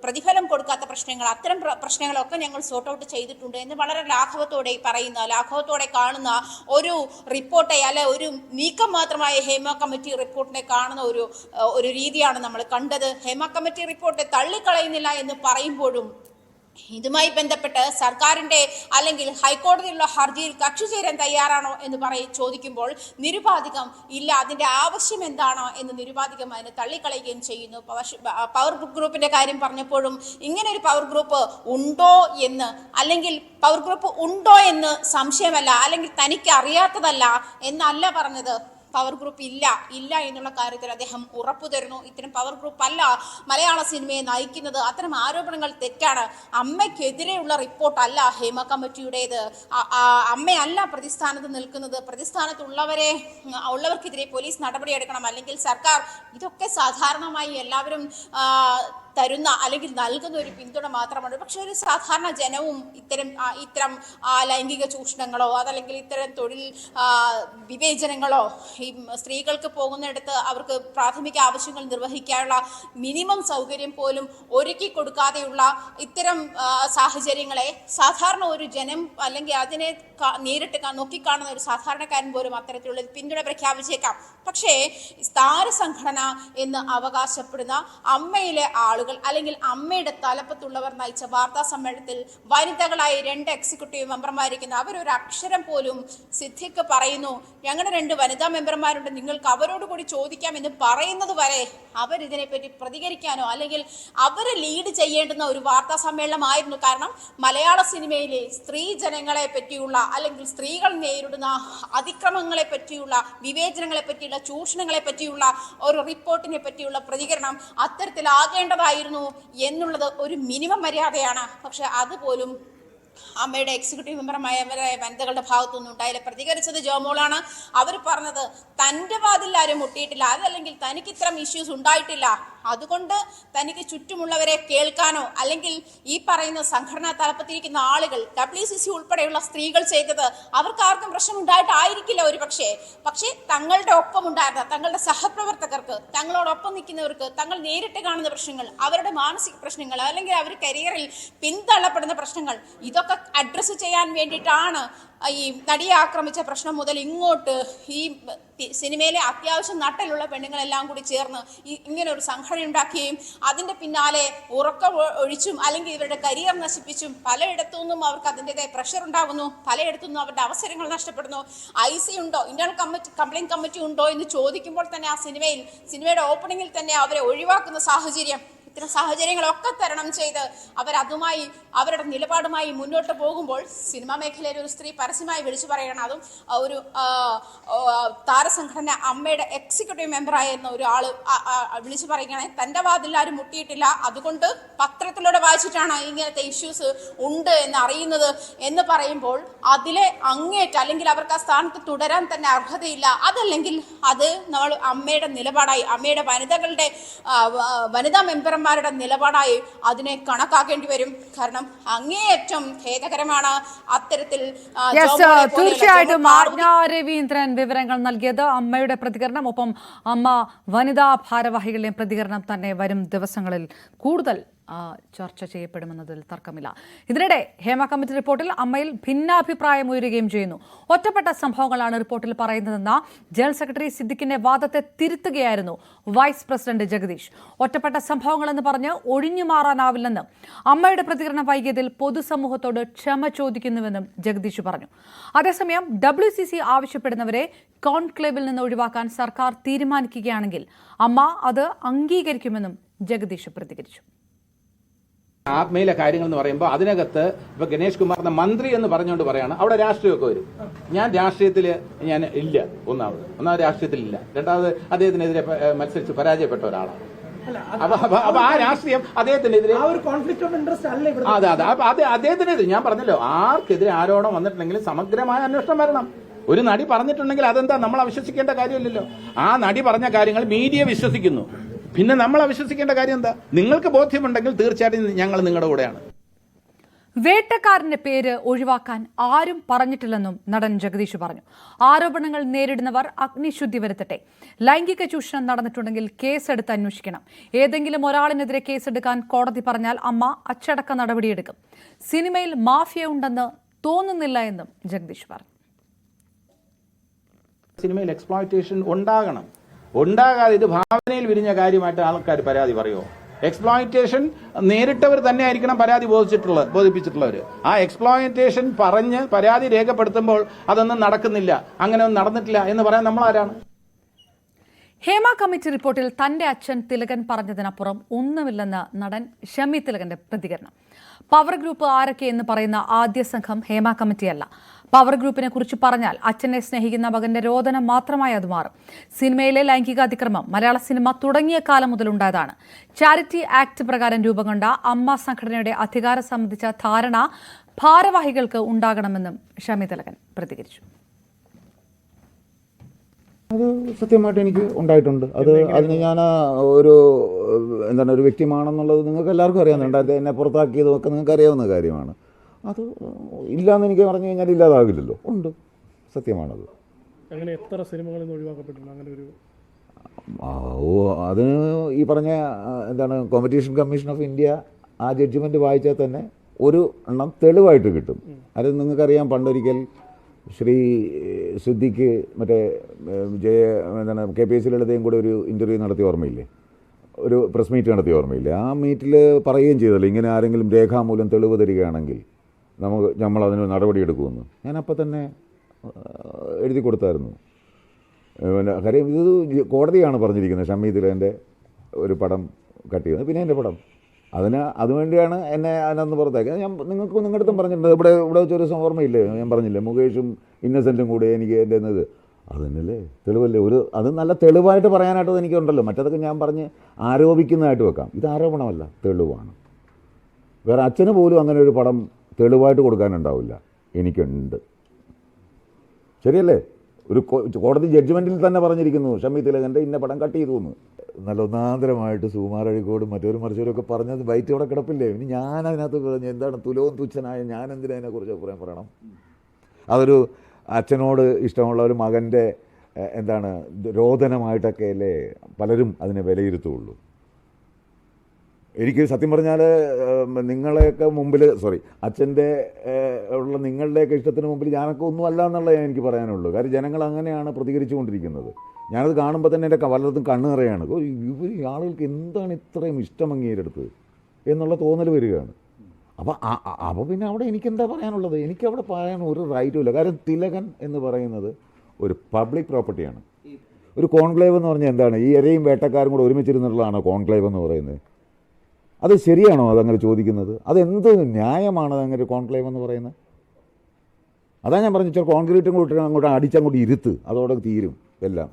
പ്രതിഫലം കൊടുക്കാത്ത പ്രശ്നങ്ങൾ, അത്തരം പ്രശ്നങ്ങളൊക്കെ ഞങ്ങൾ സോർട്ട് ഔട്ട് ചെയ്തിട്ടുണ്ട് എന്ന് വളരെ ലാഘവത്തോടെ കാണുന്ന ഒരു റിപ്പോർട്ടെ അല്ലെ ഒരു നീക്കം മാത്രമായ ഹേമ കമ്മിറ്റി റിപ്പോർട്ടിനെ കാണുന്ന ഒരു രീതിയാണ് നമ്മൾ കണ്ടത്. ഹേമ കമ്മിറ്റി റിപ്പോർട്ട് തള്ളിക്കളയുന്നില്ല എന്ന് പറയുമ്പോഴും ഇതുമായി ബന്ധപ്പെട്ട് സർക്കാരിന്റെ അല്ലെങ്കിൽ ഹൈക്കോടതിയിലുള്ള ഹർജിയിൽ കക്ഷി ചേരാൻ തയ്യാറാണോ എന്ന് ചോദിക്കുമ്പോൾ നിരുപാധികം ഇല്ല, അതിന്റെ ആവശ്യം എന്താണോ എന്ന് നിരുപാധികം അതിനെ തള്ളിക്കളയുകയും ചെയ്യുന്നു. പവർ ഗ്രൂപ്പിന്റെ കാര്യം പറഞ്ഞപ്പോഴും ഇങ്ങനെ ഒരു പവർ ഗ്രൂപ്പ് ഉണ്ടോ എന്ന്, അല്ലെങ്കിൽ പവർ ഗ്രൂപ്പ് ഉണ്ടോ എന്ന് സംശയമല്ല, അല്ലെങ്കിൽ തനിക്ക് അറിയാത്തതല്ല എന്നല്ല പറഞ്ഞത്. പവർ ഗ്രൂപ്പ് ഇല്ല എന്നുള്ള കാര്യത്തിൽ അദ്ദേഹം ഉറപ്പു തരുന്നു. ഇത്തരം പവർ ഗ്രൂപ്പ് അല്ല മലയാള സിനിമയെ നയിക്കുന്നത്. അത്തരം ആരോപണങ്ങൾ തെറ്റാണ്. അമ്മയ്ക്കെതിരെയുള്ള റിപ്പോർട്ടല്ല ഹേമ കമ്മിറ്റിയുടേത്. അമ്മയല്ല പ്രതിസ്ഥാനത്ത് നിൽക്കുന്നത്. ഉള്ളവർക്കെതിരെ പോലീസ് നടപടിയെടുക്കണം, അല്ലെങ്കിൽ സർക്കാർ. ഇതൊക്കെ സാധാരണമായി എല്ലാവരും തരുന്ന അല്ലെങ്കിൽ നൽകുന്ന ഒരു പിന്തുണ മാത്രമാണ്. പക്ഷെ ഒരു സാധാരണ ജനവും ഇത്തരം ലൈംഗിക ചൂഷണങ്ങളോ അതല്ലെങ്കിൽ ഇത്തരം തൊഴിൽ വിവേചനങ്ങളോ, ഈ സ്ത്രീകൾക്ക് പോകുന്നിടത്ത് അവർക്ക് പ്രാഥമിക ആവശ്യങ്ങൾ നിർവഹിക്കാനുള്ള മിനിമം സൗകര്യം പോലും ഒരുക്കി കൊടുക്കാതെയുള്ള ഇത്തരം സാഹചര്യങ്ങളെ സാധാരണ ഒരു ജനം അല്ലെങ്കിൽ അതിനെ നേരിട്ട് നോക്കിക്കാണുന്ന ഒരു സാധാരണക്കാരൻ പോലും അത്തരത്തിലുള്ള പിന്തുണ പ്രഖ്യാപിച്ചേക്കാം. പക്ഷേ താരസംഘടന എന്ന് അവകാശപ്പെടുന്ന അമ്മയിലെ ആളുകൾ അല്ലെങ്കിൽ അമ്മയുടെ തലപ്പത്തുള്ളവർ നയിച്ച വാർത്താ സമ്മേളനത്തിൽ വനിതകളായി 2 എക്സിക്യൂട്ടീവ് മെമ്പർമാരിക്കുന്ന അവരൊരു അക്ഷരം പോലും സിദ്ദിഖ് പറയുന്നു ഞങ്ങളുടെ 2 വനിതാ മെമ്പർമാരുണ്ട്, നിങ്ങൾക്ക് അവരോട് കൂടി ചോദിക്കാം എന്ന് പറയുന്നത് വരെ അവരിതിനെപ്പറ്റി പ്രതികരിക്കാനോ അല്ലെങ്കിൽ അവരെ ലീഡ് ചെയ്യേണ്ടുന്ന ഒരു വാർത്താ സമ്മേളനമായിരുന്നു. കാരണം മലയാള സിനിമയിലെ സ്ത്രീ ജനങ്ങളെ പറ്റിയുള്ള അല്ലെങ്കിൽ സ്ത്രീകൾ നേരിടുന്ന അതിക്രമങ്ങളെ പറ്റിയുള്ള, വിവേചനങ്ങളെ പറ്റിയുള്ള, ചൂഷണങ്ങളെ പറ്റിയുള്ള ഒരു റിപ്പോർട്ടിനെ പറ്റിയുള്ള പ്രതികരണം അത്തരത്തിലാകേണ്ടതായിരുന്നു എന്നുള്ളത് ഒരു മിനിമം മര്യാദയാണ്. പക്ഷെ അതുപോലും അമ്മയുടെ എക്സിക്യൂട്ടീവ് മെമ്പർമായ വനിതകളുടെ ഭാഗത്തൊന്നും ഉണ്ടായില്ല. പ്രതികരിച്ചത് ജോമോളാണ്. അവർ പറഞ്ഞത് തൻ്റെ വാതിൽ ആരും മുട്ടിയിട്ടില്ല, അതല്ലെങ്കിൽ തനിക്ക് ഇത്തരം ഇഷ്യൂസ് ഉണ്ടായിട്ടില്ല, അതുകൊണ്ട് തനിക്ക് ചുറ്റുമുള്ളവരെ കേൾക്കാനോ അല്ലെങ്കിൽ ഈ പറയുന്ന സംഘടനാ തലപ്പത്തിരിക്കുന്ന ആളുകൾ WCC ഉൾപ്പെടെയുള്ള സ്ത്രീകൾ ചെയ്തത് അവർക്കാർക്കും പ്രശ്നം ഉണ്ടായിട്ടായിരിക്കില്ല ഒരു പക്ഷേ തങ്ങളുടെ ഒപ്പം ഉണ്ടായിരുന്ന തങ്ങളുടെ സഹപ്രവർത്തകർക്ക്, തങ്ങളോടൊപ്പം നിൽക്കുന്നവർക്ക്, തങ്ങൾ നേരിട്ട് കാണുന്ന പ്രശ്നങ്ങൾ, അവരുടെ മാനസിക പ്രശ്നങ്ങൾ അല്ലെങ്കിൽ അവർ കരിയറിൽ പിന്തള്ളപ്പെടുന്ന പ്രശ്നങ്ങൾ, ഇതൊക്കെ അഡ്രസ്സ് ചെയ്യാൻ വേണ്ടിയിട്ടാണ് ഈ നടിയെ ആക്രമിച്ച പ്രശ്നം മുതൽ ഇങ്ങോട്ട് ഈ സിനിമയിലെ അത്യാവശ്യം നട്ടലുള്ള പെണ്ണുങ്ങളെല്ലാം കൂടി ചേർന്ന് ഇങ്ങനെ ഒരു സംഘടന ഉണ്ടാക്കുകയും അതിൻ്റെ പിന്നാലെ ഉറക്കം ഒഴിച്ചും അല്ലെങ്കിൽ ഇവരുടെ കരിയർ നശിപ്പിച്ചും പലയിടത്തു നിന്നും അവർക്ക് അതിൻ്റെതായ പ്രഷർ ഉണ്ടാകുന്നു, പലയിടത്തു നിന്നും അവരുടെ അവസരങ്ങൾ നഷ്ടപ്പെടുന്നു. IC ഉണ്ടോ, ഇന്റേണൽ കംപ്ലയിന്റ് കമ്മിറ്റി ഉണ്ടോ എന്ന് ചോദിക്കുമ്പോൾ തന്നെ ആ സിനിമയുടെ ഓപ്പണിങ്ങിൽ തന്നെ അവരെ ഒഴിവാക്കുന്ന സാഹചര്യം. ഇത്തരം സാഹചര്യങ്ങളൊക്കെ തരണം ചെയ്ത് അവരതുമായി അവരുടെ നിലപാടുമായി മുന്നോട്ട് പോകുമ്പോൾ സിനിമാ മേഖലയിൽ ഒരു സ്ത്രീ പരസ്യമായി വിളിച്ചു പറയണം, അതും ഒരു താരസംഘടന അമ്മയുടെ എക്സിക്യൂട്ടീവ് മെമ്പറായിരുന്ന ഒരാൾ വിളിച്ചു പറയുകയാണെ തൻ്റെ വാതിൽ ആരും മുട്ടിയിട്ടില്ല, അതുകൊണ്ട് പത്രത്തിലൂടെ വായിച്ചിട്ടാണ് ഇങ്ങനത്തെ ഇഷ്യൂസ് ഉണ്ട് എന്ന് അറിയുന്നത് എന്ന് പറയുമ്പോൾ അതിലെ അങ്ങേറ്റ അല്ലെങ്കിൽ അവർക്ക് ആ സ്ഥാനത്ത് തുടരാൻ തന്നെ അർഹതയില്ല. അതല്ലെങ്കിൽ അത് നമ്മൾ അമ്മയുടെ നിലപാടായി, അമ്മയുടെ വനിതാ മെമ്പർമാർ നടന്മാരുടെ നിലപാടായി അതിനെ കണക്കാക്കേണ്ടി വരും. കാരണം അങ്ങേയറ്റം ഖേദകരമാണ് അത്തരത്തിൽ തീർച്ചയായിട്ടും ആജ്ഞ രവീന്ദ്രൻ വിവരങ്ങൾ നൽകിയത്. അമ്മയുടെ പ്രതികരണം, ഒപ്പം അമ്മ വനിതാ ഭാരവാഹികളുടെയും പ്രതികരണം തന്നെ വരും ദിവസങ്ങളിൽ കൂടുതൽ ചർച്ച ചെയ്യപ്പെടുമെന്നതിൽ തർക്കമില്ല. ഇതിനിടെ ഹേമ കമ്മിറ്റി റിപ്പോർട്ടിൽ അമ്മയിൽ ഭിന്നാഭിപ്രായം ഉയരുകയും ചെയ്യുന്നു. ഒറ്റപ്പെട്ട സംഭവങ്ങളാണ് റിപ്പോർട്ടിൽ പറയുന്നതെന്ന ജനറൽ സെക്രട്ടറി സിദ്ദിഖിന്റെ വാദത്തെ തിരുത്തുകയായിരുന്നു വൈസ് പ്രസിഡന്റ് ജഗദീഷ്. ഒറ്റപ്പെട്ട സംഭവങ്ങളെന്ന് പറഞ്ഞ് ഒഴിഞ്ഞു മാറാനാവില്ലെന്നും അമ്മയുടെ പ്രതികരണം വൈകിയതിൽ പൊതുസമൂഹത്തോട് ക്ഷമ ചോദിക്കുന്നുവെന്നും ജഗദീഷ് പറഞ്ഞു. അതേസമയം WCC ആവശ്യപ്പെടുന്നവരെ കോൺക്ലേവിൽ നിന്ന് ഒഴിവാക്കാൻ സർക്കാർ തീരുമാനിക്കുകയാണെങ്കിൽ അമ്മ അത് അംഗീകരിക്കുമെന്നും ജഗദീഷ് പ്രതികരിച്ചു. ആത്മയിലെ കാര്യങ്ങൾ എന്ന് പറയുമ്പോൾ അതിനകത്ത് ഇപ്പൊ ഗണേഷ് കുമാറിന്റെ മന്ത്രി എന്ന് പറഞ്ഞുകൊണ്ട് പറയാണ് അവിടെ രാഷ്ട്രീയമൊക്കെ വരും. ഞാൻ രാഷ്ട്രീയത്തിൽ ഞാൻ ഇല്ല. ഒന്നാമത് രാഷ്ട്രീയത്തിലില്ല. രണ്ടാമത് അദ്ദേഹത്തിനെതിരെ മത്സരിച്ച് പരാജയപ്പെട്ട ഒരാളാണ്. അപ്പൊ ആ രാഷ്ട്രീയം അദ്ദേഹത്തിനെതിരെ അതെ അദ്ദേഹത്തിനെതിരെ ഞാൻ പറഞ്ഞല്ലോ, ആർക്കെതിരെ ആരോപണം വന്നിട്ടുണ്ടെങ്കിലും സമഗ്രമായ അന്വേഷണം വരണം. ഒരു നടി പറഞ്ഞിട്ടുണ്ടെങ്കിൽ അതെന്താ നമ്മൾ അവിശ്വസിക്കേണ്ട കാര്യമില്ലല്ലോ. ആ നടി പറഞ്ഞ കാര്യങ്ങൾ മീഡിയ വിശ്വസിക്കുന്നു. പിന്നെ നമ്മൾ അവിശ്വസിക്കേണ്ട കാര്യം എന്താ? നിങ്ങൾക്ക് ബോധ്യമുണ്ടെങ്കിൽ തീർച്ചയായിട്ടും ഞങ്ങൾ നിങ്ങളുടെ കൂടെയാണ്. വേട്ടക്കാരന്റെ പേര് ഒഴിവാക്കാൻ ആരും പറഞ്ഞിട്ടില്ലെന്നും നടൻ ജഗദീഷ് പറഞ്ഞു. ആരോപണങ്ങൾ നേരിടുന്നവർ അഗ്നിശുദ്ധി വരുത്തട്ടെ. ലൈംഗിക ചൂഷണം നടന്നിട്ടുണ്ടെങ്കിൽ കേസെടുത്ത് അന്വേഷിക്കണം. ഏതെങ്കിലും ഒരാളിനെതിരെ കേസെടുക്കാൻ കോടതി പറഞ്ഞാൽ അമ്മ അച്ചടക്ക നടപടിയെടുക്കും. സിനിമയിൽ മാഫിയ ഉണ്ടെന്ന് തോന്നുന്നില്ല എന്നും ജഗദീഷ് പറഞ്ഞു. സിനിമയിൽ എക്സ്പ്ലോയിറ്റേഷൻ ഉണ്ടാകാതെ ഇത് ഭാവനയിൽ വിരിഞ്ഞ കാര്യമായിട്ട് ആൾക്കാർ പരാതി പറയുമോ? എക്സ്പ്ലോയിറ്റേഷൻ നേരിട്ടവർ തന്നെ ആയിരിക്കണം പരാതി ബോധിപ്പിച്ചിട്ടുള്ളവർ. ആ എക്സ്പ്ലോയിറ്റേഷൻ പറഞ്ഞ് പരാതി രേഖപ്പെടുത്തുമ്പോൾ അതൊന്നും നടക്കുന്നില്ല, അങ്ങനെ ഒന്നും നടന്നിട്ടില്ല എന്ന് പറയാൻ നമ്മൾ ആരാണ്? ഹേമ കമ്മിറ്റി റിപ്പോർട്ടിൽ തന്റെ അച്ഛൻ തിലകൻ പറഞ്ഞതിനപ്പുറം ഒന്നുമില്ലെന്ന് നടൻ ഷമി തിലകന്റെ പ്രതികരണം. പവർ ഗ്രൂപ്പ് ആരൊക്കെ എന്ന് പറയുന്ന ആദ്യ സംഘം ഹേമ കമ്മിറ്റിയല്ല. പവർ ഗ്രൂപ്പിനെ കുറിച്ച് പറഞ്ഞാൽ അച്ഛനെ സ്നേഹിക്കുന്ന മകന്റെ രോദനം മാത്രമായി അത് മാറും. സിനിമയിലെ ലൈംഗിക അതിക്രമം മലയാള സിനിമ തുടങ്ങിയ കാലം മുതലുണ്ടായതാണ്. ചാരിറ്റി ആക്ട് പ്രകാരം രൂപം കൊണ്ട അമ്മ സംഘടനയുടെ അധികാരം സംബന്ധിച്ച ധാരണ ഭാരവാഹികൾക്ക് ഉണ്ടാകണമെന്നും ഷമി തിലകൻ പ്രതികരിച്ചു. അത് സത്യമായിട്ട് എനിക്ക് ഉണ്ടായിട്ടുണ്ട്. അതിന് ഞാൻ ഒരു വ്യക്തിമാണെന്നുള്ളത് നിങ്ങൾക്ക് എല്ലാവർക്കും അറിയാവുന്നുണ്ട്. എന്നെ പുറത്താക്കിയതൊക്കെ നിങ്ങൾക്ക് അറിയാവുന്ന കാര്യമാണ്. അത് ഇല്ലയെന്ന് എനിക്ക് പറഞ്ഞു കഴിഞ്ഞാൽ ഇല്ലാതാകില്ലല്ലോ. ഉണ്ട്, സത്യമാണത്. അങ്ങനെ എത്ര സിനിമകളിൽ നിന്ന് ഒഴിവാക്കപ്പെട്ടിട്ടുണ്ട് അങ്ങനെ ഒരു? അതിന് ഈ പറഞ്ഞ കോമ്പറ്റീഷൻ കമ്മീഷൻ ഓഫ് ഇന്ത്യ ആ ജഡ്ജ്മെൻറ്റ് വായിച്ചാൽ തന്നെ ഒരു എണ്ണം തെളിവായിട്ട് കിട്ടും. അത് നിങ്ങൾക്കറിയാം, പണ്ടൊരിക്കൽ ശ്രീ സിദ്ദിഖ് മറ്റേ KPSC ലളിതയും കൂടെ ഒരു ഇൻ്റർവ്യൂ നടത്തിയ ഓർമ്മയില്ലേ? ഒരു പ്രസ് മീറ്റ് നടത്തിയ ഓർമ്മയില്ലേ? ആ മീറ്റിൽ പറയുകയും ചെയ്തല്ലോ, ഇങ്ങനെ ആരെങ്കിലും രേഖാമൂലം തെളിവ് തരികയാണെങ്കിൽ നമ്മളതിന് നടപടിയെടുക്കുമെന്ന്. ഞാനപ്പോൾ തന്നെ എഴുതി കൊടുത്തായിരുന്നു. കാര്യം ഇത് കോടതിയാണ് പറഞ്ഞിരിക്കുന്നത് ഷമി തിലകൻ്റെ ഒരു പടം കട്ട് ചെയ്യുന്നത്, പിന്നെ എൻ്റെ പടം. അതുവേണ്ടിയാണ് എന്നെ അതിനന്ന് പുറത്താക്കി. ഞാൻ നിങ്ങളുടെ അടുത്തും പറഞ്ഞിട്ടുണ്ട്. ഇവിടെ വെച്ചൊരു ദിവസം ഓർമ്മയില്ലേ, ഞാൻ പറഞ്ഞില്ലേ, മുകേഷും ഇന്നസെൻറ്റും കൂടെ എനിക്ക് എൻ്റെ എന്നത് അതന്നല്ലേ തെളിവല്ലേ. അത് നല്ല തെളിവായിട്ട് പറയാനായിട്ട് എനിക്കുണ്ടല്ലോ. മറ്റതൊക്കെ ഞാൻ പറഞ്ഞ് ആരോപിക്കുന്നതായിട്ട് വെക്കാം. ഇത് ആരോപണമല്ല, തെളിവാണ്. വേറെ അച്ഛന് പോലും അങ്ങനെ ഒരു പടം തെളിവായിട്ട് കൊടുക്കാനുണ്ടാവില്ല. എനിക്കുണ്ട്. ശരിയല്ലേ? ഒരു കോടതി ജഡ്ജ്മെൻറ്റിൽ തന്നെ പറഞ്ഞിരിക്കുന്നു ഷമി തിലകൻ്റെ ഇന്ന പടം കട്ട് ചെയ്തു എന്ന്. നല്ല ഒന്നാന്തരമായിട്ട് സുകുമാർ അഴീക്കോടും മറ്റൊരു മറിച്ചവരൊക്കെ പറഞ്ഞത് ബൈറ്റ് ഇവിടെ കിടപ്പില്ലേ? ഇനി ഞാൻ അതിനകത്ത് പറഞ്ഞു എന്താണ് തുലവും തുച്ഛനായ ഞാൻ എന്തിനാ അതിനെക്കുറിച്ച് അഭിപ്രായം പറയണം? അതൊരു അച്ഛനോട് ഇഷ്ടമുള്ള ഒരു മകൻ്റെ രോദനമായിട്ടൊക്കെ അല്ലേ പലരും അതിനെ വിലയിരുത്തുള്ളൂ. എനിക്ക് സത്യം പറഞ്ഞാൽ നിങ്ങളെയൊക്കെ മുമ്പിൽ അച്ഛൻ്റെ ഉള്ള നിങ്ങളുടെയൊക്കെ ഇഷ്ടത്തിന് മുമ്പിൽ ഞാനൊക്കെ ഒന്നും അല്ല എന്നുള്ളത് എനിക്ക് പറയാനുള്ളൂ. കാര്യം ജനങ്ങൾ അങ്ങനെയാണ് പ്രതികരിച്ചു കൊണ്ടിരിക്കുന്നത്. ഞാനത് കാണുമ്പോൾ തന്നെ എൻ്റെ പലയിടത്തും കണ്ണ് നിറയാണ്. ഇവർ ആളുകൾക്ക് എന്താണ് ഇത്രയും ഇഷ്ടം അങ്ങേരെടുത്ത് എന്നുള്ള തോന്നൽ വരികയാണ്. അപ്പോൾ പിന്നെ അവിടെ എനിക്കെന്താ പറയാനുള്ളത്? എനിക്കവിടെ പറയാൻ ഒരു റൈറ്റും ഇല്ല. കാര്യം തിലകൻ എന്ന് പറയുന്നത് ഒരു പബ്ലിക് പ്രോപ്പർട്ടിയാണ്. ഒരു കോൺക്ലേവ് എന്ന് പറഞ്ഞാൽ എന്താണ്? ഈ ഇരയും വേട്ടക്കാരും കൂടെ ഒരുമിച്ചിരുന്നുള്ളതാണോ കോൺക്ലേവ് എന്ന് പറയുന്നത്? അത് ശരിയാണോ അതങ്ങനെ ചോദിക്കുന്നത്? അതെന്ത് ന്യായമാണ് അതങ്ങനെ കോൺക്ലേവ് എന്ന് പറയുന്നത്? അതാ ഞാൻ പറഞ്ഞു, ചില കോൺക്രീറ്റും കൂടെ അങ്ങോട്ട് അടിച്ചങ്ങോട്ട് ഇരുത്ത്, അതോടെ തീരും എല്ലാം.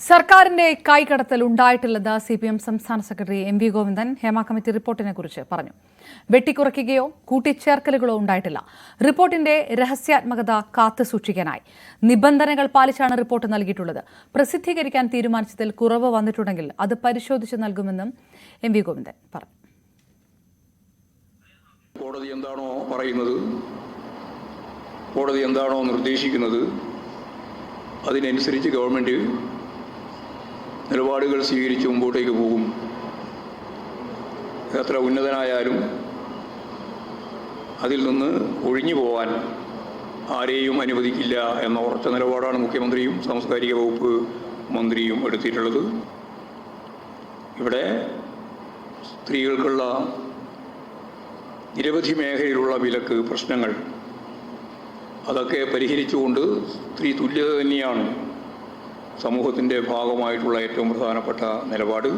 സർക്കാരിന്റെ കൈകടത്തൽ ഉണ്ടായിട്ടില്ലെന്ന് CPM സംസ്ഥാന secretary MV Govindan Hema committee റിപ്പോർട്ടിനെ കുറിച്ച് പറഞ്ഞു. വെട്ടിക്കുറയ്ക്കുകയോ കൂട്ടിച്ചേർക്കലുകളോ ഉണ്ടായിട്ടില്ല. റിപ്പോർട്ടിന്റെ രഹസ്യാത്മകത കാത്തു സൂക്ഷിക്കാനായി നിബന്ധനകൾ പാലിച്ചാണ് റിപ്പോർട്ട് നൽകിയിട്ടുള്ളത്. പ്രസിദ്ധീകരിക്കാൻ തീരുമാനിച്ചതിൽ കുറവ് വന്നിട്ടുണ്ടെങ്കിൽ അത് പരിശോധിച്ച് നൽകുമെന്നും MV ഗോവിന്ദൻ പറഞ്ഞു. കോടതി എന്താണോ പറയുന്നത്, കോടതി എന്താണോ നിർദ്ദേശിക്കുന്നത്, അതിനനുസരിച്ച് ഗവൺമെൻറ് നിലപാടുകൾ സ്വീകരിച്ച് മുമ്പോട്ടേക്ക് പോകും. എത്ര ഉന്നതനായാലും അതിൽ നിന്ന് ഒഴിഞ്ഞു പോകാൻ ആരെയും അനുവദിക്കില്ല എന്ന ഉറച്ച നിലപാടാണ് മുഖ്യമന്ത്രിയും സാംസ്കാരിക വകുപ്പ് മന്ത്രിയും എടുത്തിട്ടുള്ളത്. ഇവിടെ സ്ത്രീകൾക്കുള്ള നിരവധി മേഖലയിലുള്ള വിലക്ക് പ്രശ്നങ്ങൾ അതൊക്കെ പരിഹരിച്ചുകൊണ്ട് സ്ത്രീ തുല്യത തന്നെയാണ് സമൂഹത്തിൻ്റെ ഭാഗമായിട്ടുള്ള ഏറ്റവും പ്രധാനപ്പെട്ട നിലപാട്.